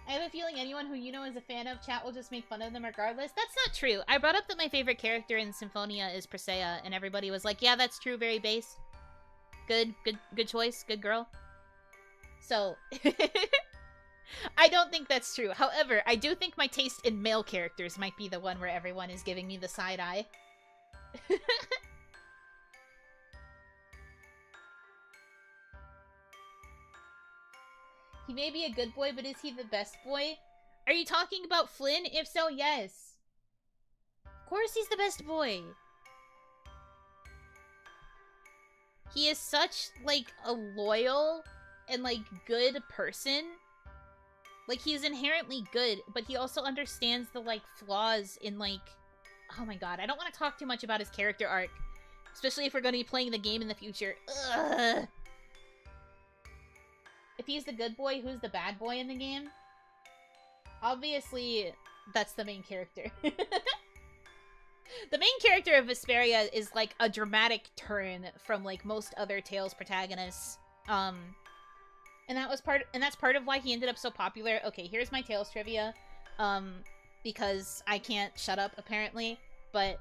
I have a feeling anyone who Yuno is a fan of, chat will just make fun of them regardless. That's not true. I brought up that my favorite character in Symphonia is Presea, and everybody was like, yeah, that's true, very base. Good choice, good girl. So, I don't think that's true. However, I do think my taste in male characters might be the one where everyone is giving me the side eye. He may be a good boy, but is he the best boy? Are you talking about Flynn? If so, yes. Of course he's the best boy. He is such, like, a loyal and, like, good person. Like, he's inherently good, but he also understands the, like, flaws in, like... Oh my god, I don't want to talk too much about his character arc. Especially if we're going to be playing the game in the future. Ugh. If he's the good boy, who's the bad boy in the game? Obviously, that's the main character. The main character of Vesperia is, like, a dramatic turn from, like, most other Tales protagonists. And that's part of why he ended up so popular. Okay, here's my Tales trivia. Because I can't shut up, apparently. But,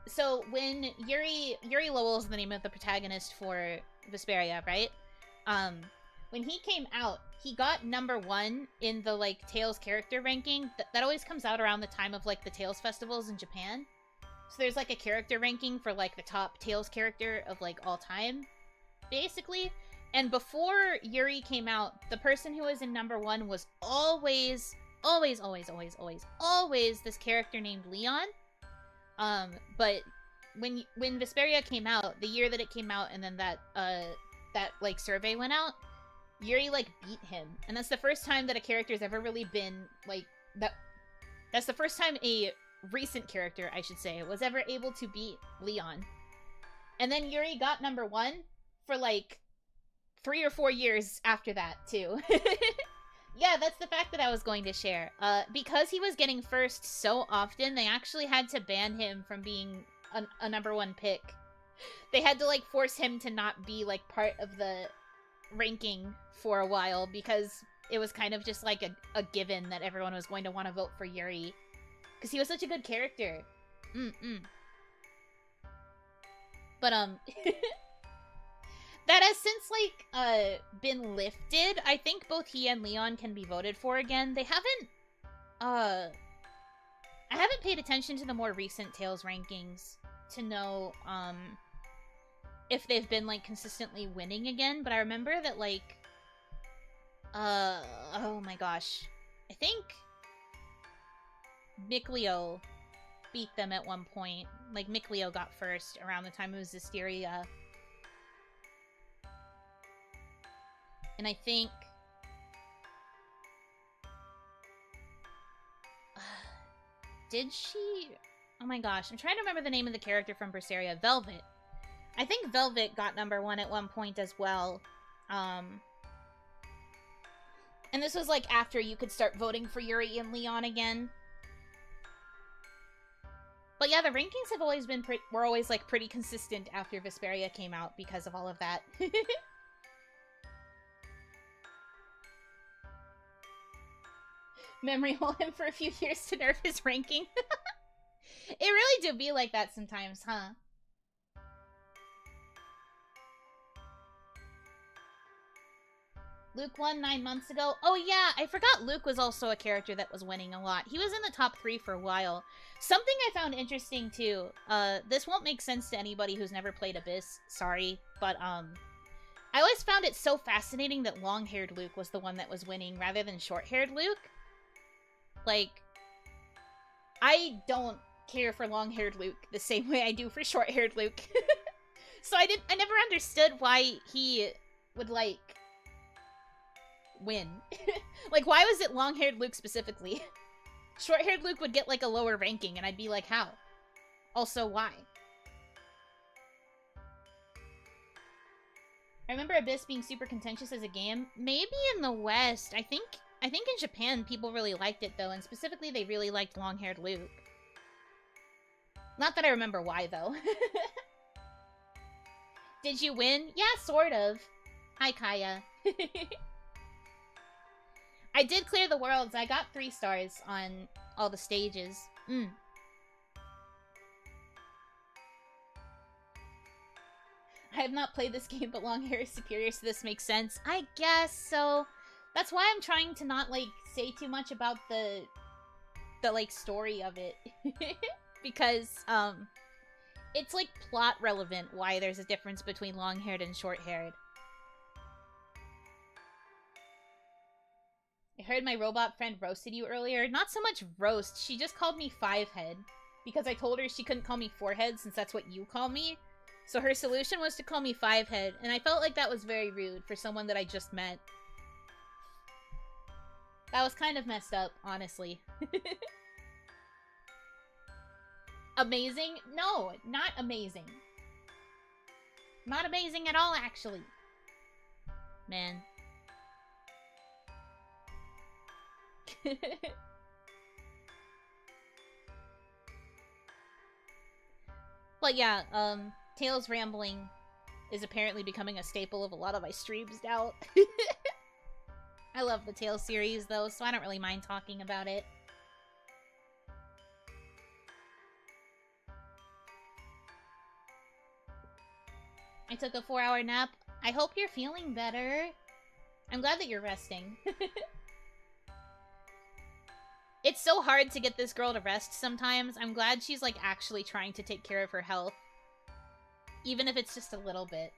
so, when Yuri Lowell is the name of the protagonist for Vesperia, right? When he came out, he got #1 in the, like, Tales character ranking. That always comes out around the time of, like, the Tales festivals in Japan. So there's, like, a character ranking for, like, the top Tales character of, like, all time, basically. And before Yuri came out, the person who was in #1 was always this character named Leon. But when Vesperia came out, the year that it came out, and then that like survey went out, Yuri like beat him, and that's the first time that a character's ever really been like that. That's the first time a recent character, I should say, was ever able to beat Leon. And then Yuri got #1 for like 3 or 4 years after that too. Yeah, that's the fact that I was going to share. Because he was getting first so often, they actually had to ban him from being a #1 pick. They had to, like, force him to not be, like, part of the ranking for a while, because it was kind of just, like, a given that everyone was going to want to vote for Yuri. Because he was such a good character. But, that has since, like, been lifted. I think both he and Leon can be voted for again. They haven't, I haven't paid attention to the more recent Tales rankings to know, if they've been, like, consistently winning again. But I remember that, like, oh my gosh. I think Mikleo beat them at one point. Like, Mikleo got first around the time it was Hysteria. And I think... did she... Oh my gosh, I'm trying to remember the name of the character from Berseria. Velvet. I think Velvet got #1 at one point as well. And this was, like, after you could start voting for Yuri and Leon again. But yeah, the rankings have always been were always, like, pretty consistent after Vesperia came out because of all of that. Memory hole him for a few years to nerf his ranking. It really do be like that sometimes, huh? Luke won 9 months ago. Oh yeah, I forgot Luke was also a character that was winning a lot. He was in the top 3 for a while. Something I found interesting too, this won't make sense to anybody who's never played Abyss, sorry, but I always found it so fascinating that long-haired Luke was the one that was winning rather than short-haired Luke. Like, I don't care for long-haired Luke the same way I do for short-haired Luke. So I never understood why he would, like, win. Like, why was it long-haired Luke specifically? Short-haired Luke would get, like, a lower ranking, and I'd be like, how? Also, why? I remember Abyss being super contentious as a game. Maybe in the West. I think I think in Japan, people really liked it, though, and specifically, they really liked long-haired Luke. Not that I remember why, though. Did you win? Yeah, sort of. Hi, Kaya. I did clear the worlds. I got 3 stars on all the stages. I have not played this game, but long hair is superior, so this makes sense. I guess so. That's why I'm trying to not, like, say too much about the like, story of it. Because, it's, like, plot relevant why there's a difference between long-haired and short-haired. I heard my robot friend roasted you earlier. Not so much roast, she just called me 5-head. Because I told her she couldn't call me 4-head since that's what you call me. So her solution was to call me 5-head, and I felt like that was very rude for someone that I just met. That was kind of messed up, honestly. Amazing? No, not amazing. Not amazing at all, actually. Man. But yeah, Tales rambling is apparently becoming a staple of a lot of my streams now. I love the Tales series, though, so I don't really mind talking about it. I took a 4-hour nap. I hope you're feeling better. I'm glad that you're resting. It's so hard to get this girl to rest sometimes. I'm glad she's, like, actually trying to take care of her health. Even if it's just a little bit.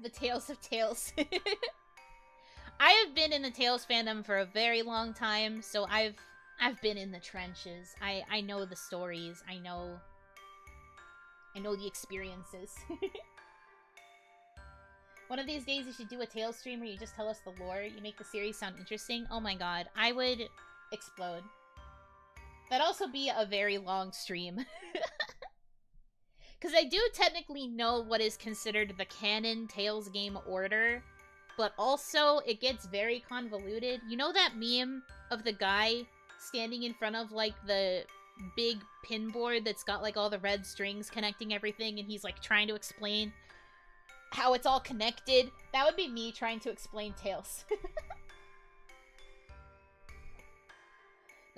The Tales of Tales. I have been in the Tales fandom for a very long time, so I've been in the trenches. I know the stories. I know the experiences. One of these days you should do a Tales stream where you just tell us the lore. You make the series sound interesting. Oh my god, I would explode. That'd also be a very long stream. Because I do technically know what is considered the canon Tales game order, but also it gets very convoluted. You know that meme of the guy standing in front of, like, the big pin board that's got, like, all the red strings connecting everything, and he's, like, trying to explain how it's all connected? That would be me trying to explain Tales.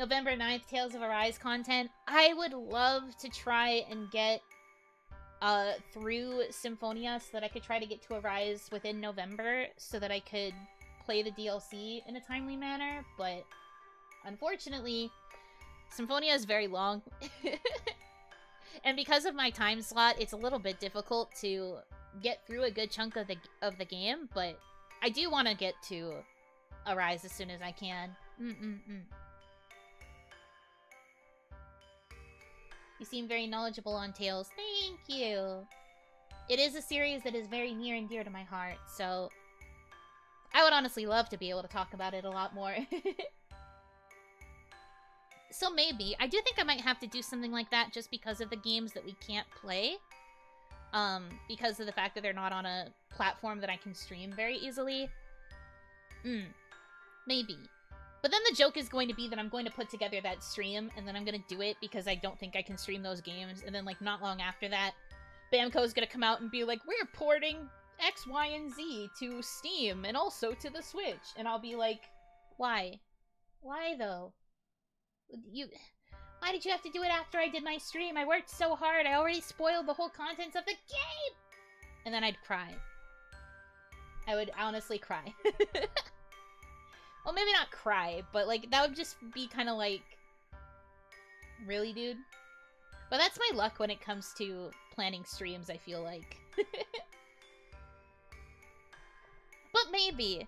November 9th, Tales of Arise content. I would love to try and get through Symphonia so that I could try to get to Arise within November so that I could play the DLC in a timely manner, but unfortunately, Symphonia is very long. And because of my time slot, it's a little bit difficult to get through a good chunk of the game, but I do want to get to Arise as soon as I can. You seem very knowledgeable on Tales. Thank you! It is a series that is very near and dear to my heart, so I would honestly love to be able to talk about it a lot more. So maybe. I do think I might have to do something like that just because of the games that we can't play. Because of the fact that they're not on a platform that I can stream very easily. Maybe. But then the joke is going to be that I'm going to put together that stream, and then I'm going to do it because I don't think I can stream those games, and then, like, not long after that, Bamco's going to come out and be like, we're porting X, Y, and Z to Steam, and also to the Switch. And I'll be like, why? Why, though? Why did you have to do it after I did my stream? I worked so hard, I already spoiled the whole contents of the game! And then I'd cry. I would honestly cry. Well, maybe not cry, but, like, that would just be kind of like... Really, dude? But that's my luck when it comes to planning streams, I feel like. But maybe.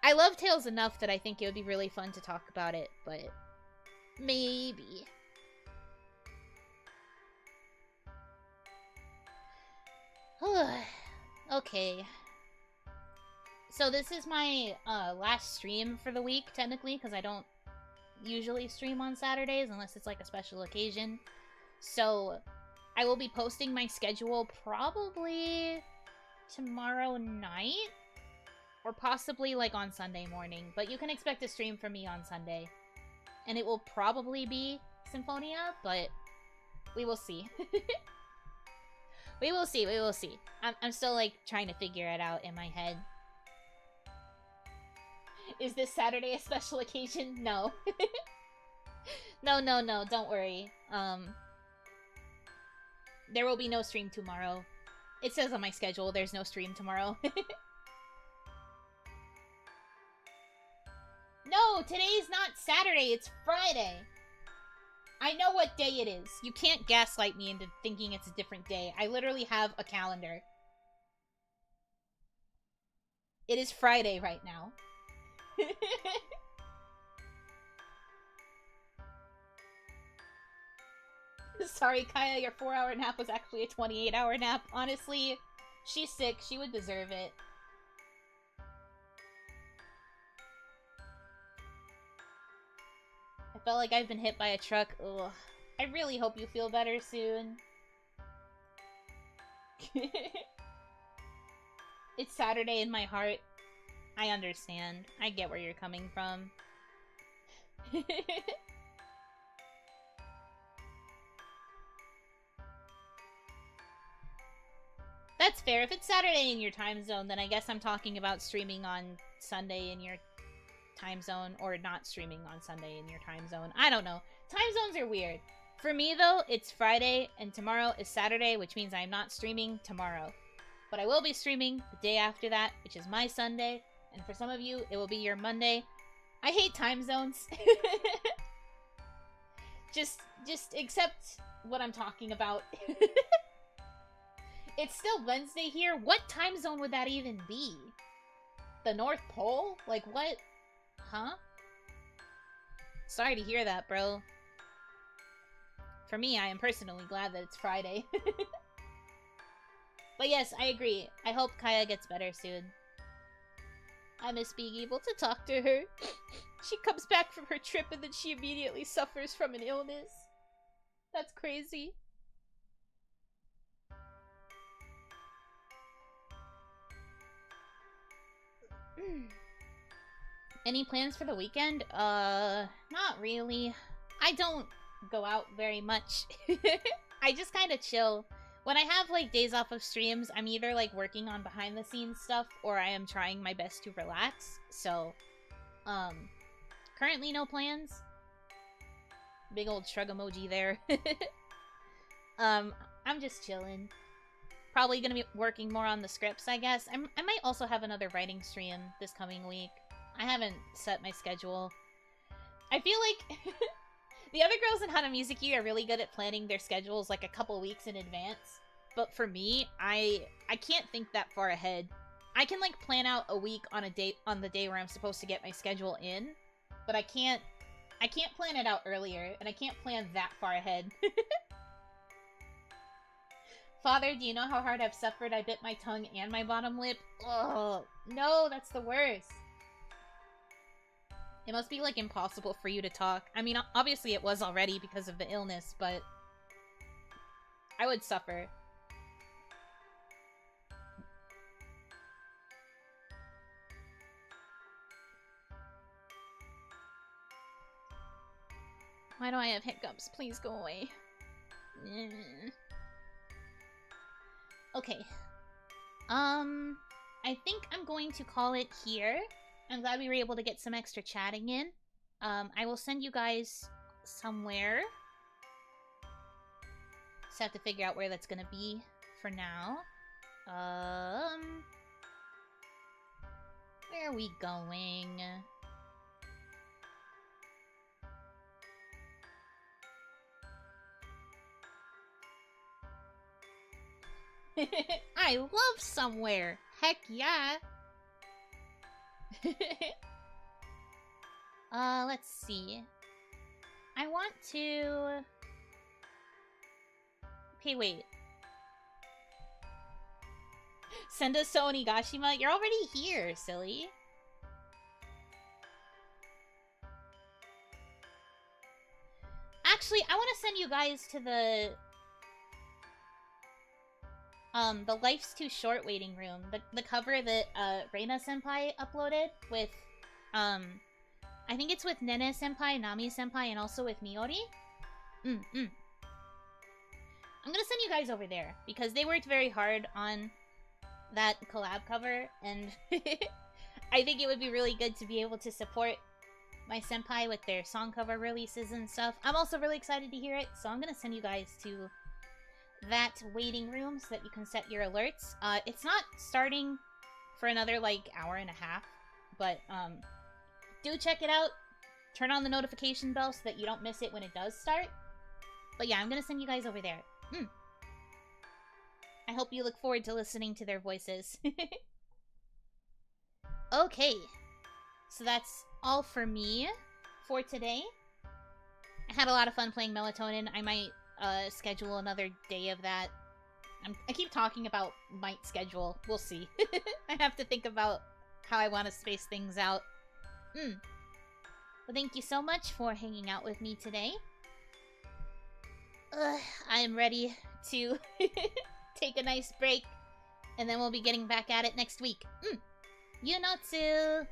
I love Tales enough that I think it would be really fun to talk about it, but... Maybe. Okay. So this is my last stream for the week, technically, because I don't usually stream on Saturdays unless it's like a special occasion. So I will be posting my schedule probably tomorrow night. Or possibly, like, on Sunday morning. But you can expect a stream from me on Sunday. And it will probably be Symphonia, but we will see. We will see, we will see. I'm still, like, trying to figure it out in my head. Is this Saturday a special occasion? No. No, don't worry. There will be no stream tomorrow. It says on my schedule there's no stream tomorrow. No, today's not Saturday, it's Friday. I know what day it is. You can't gaslight me into thinking it's a different day. I literally have a calendar. It is Friday right now. Sorry, Kaya, your 4-hour nap was actually a 28-hour nap. Honestly, she's sick. She would deserve it. I felt like I've been hit by a truck. Ugh. I really hope you feel better soon. It's Saturday in my heart. I understand. I get where you're coming from. That's fair. If it's Saturday in your time zone, then I guess I'm talking about streaming on Sunday in your time zone, or not streaming on Sunday in your time zone. I don't know. Time zones are weird. For me, though, it's Friday, and tomorrow is Saturday, which means I'm not streaming tomorrow. But I will be streaming the day after that, which is my Sunday, and for some of you, it will be your Monday. I hate time zones. Just accept what I'm talking about. It's still Wednesday here. What time zone would that even be? The North Pole? Like, what? Huh? Sorry to hear that, bro. For me, I am personally glad that it's Friday. But yes, I agree. I hope Kaya gets better soon. I miss being able to talk to her. She comes back from her trip and then she immediately suffers from an illness. That's crazy. Any plans for the weekend? Not really. I don't go out very much. I just kind of chill. When I have, like, days off of streams, I'm either, like, working on behind-the-scenes stuff, or I am trying my best to relax. So, currently no plans. Big old shrug emoji there. I'm just chilling. Probably gonna be working more on the scripts, I guess. I might also have another writing stream this coming week. I haven't set my schedule. I feel like the other girls in Hanamizuki are really good at planning their schedules like a couple weeks in advance. But for me, I can't think that far ahead. I can like plan out a week on the day where I'm supposed to get my schedule in, but I can't plan it out earlier, and I can't plan that far ahead. Father, do you know how hard I've suffered? I bit my tongue and my bottom lip. Oh, no, that's the worst. It must be, like, impossible for you to talk. I mean, obviously it was already because of the illness, but I would suffer. Why do I have hiccups? Please go away. Okay. I think I'm going to call it here. I'm glad we were able to get some extra chatting in. I will send you guys somewhere. Just have to figure out where that's gonna be for now. Where are we going? I love somewhere. Heck yeah. Let's see. I want to... Okay, wait. Send us to Onigashima? You're already here, silly. Actually, I want to send you guys to the... the Life's Too Short waiting room. The cover that Reina-senpai uploaded with, I think it's with Nene-senpai, Nami-senpai, and also with Miori. I'm gonna send you guys over there, because they worked very hard on that collab cover, and I think it would be really good to be able to support my senpai with their song cover releases and stuff. I'm also really excited to hear it, so I'm gonna send you guys to that waiting room so that you can set your alerts. It's not starting for another, like, hour and a half, but, do check it out. Turn on the notification bell so that you don't miss it when it does start. But yeah, I'm gonna send you guys over there. I hope you look forward to listening to their voices. Okay. So that's all for me for today. I had a lot of fun playing Melatonin. I might schedule another day of that. I keep talking about might schedule. We'll see. I have to think about how I want to space things out. Well, thank you so much for hanging out with me today. I am ready to take a nice break, and then we'll be getting back at it next week. Yunotsu!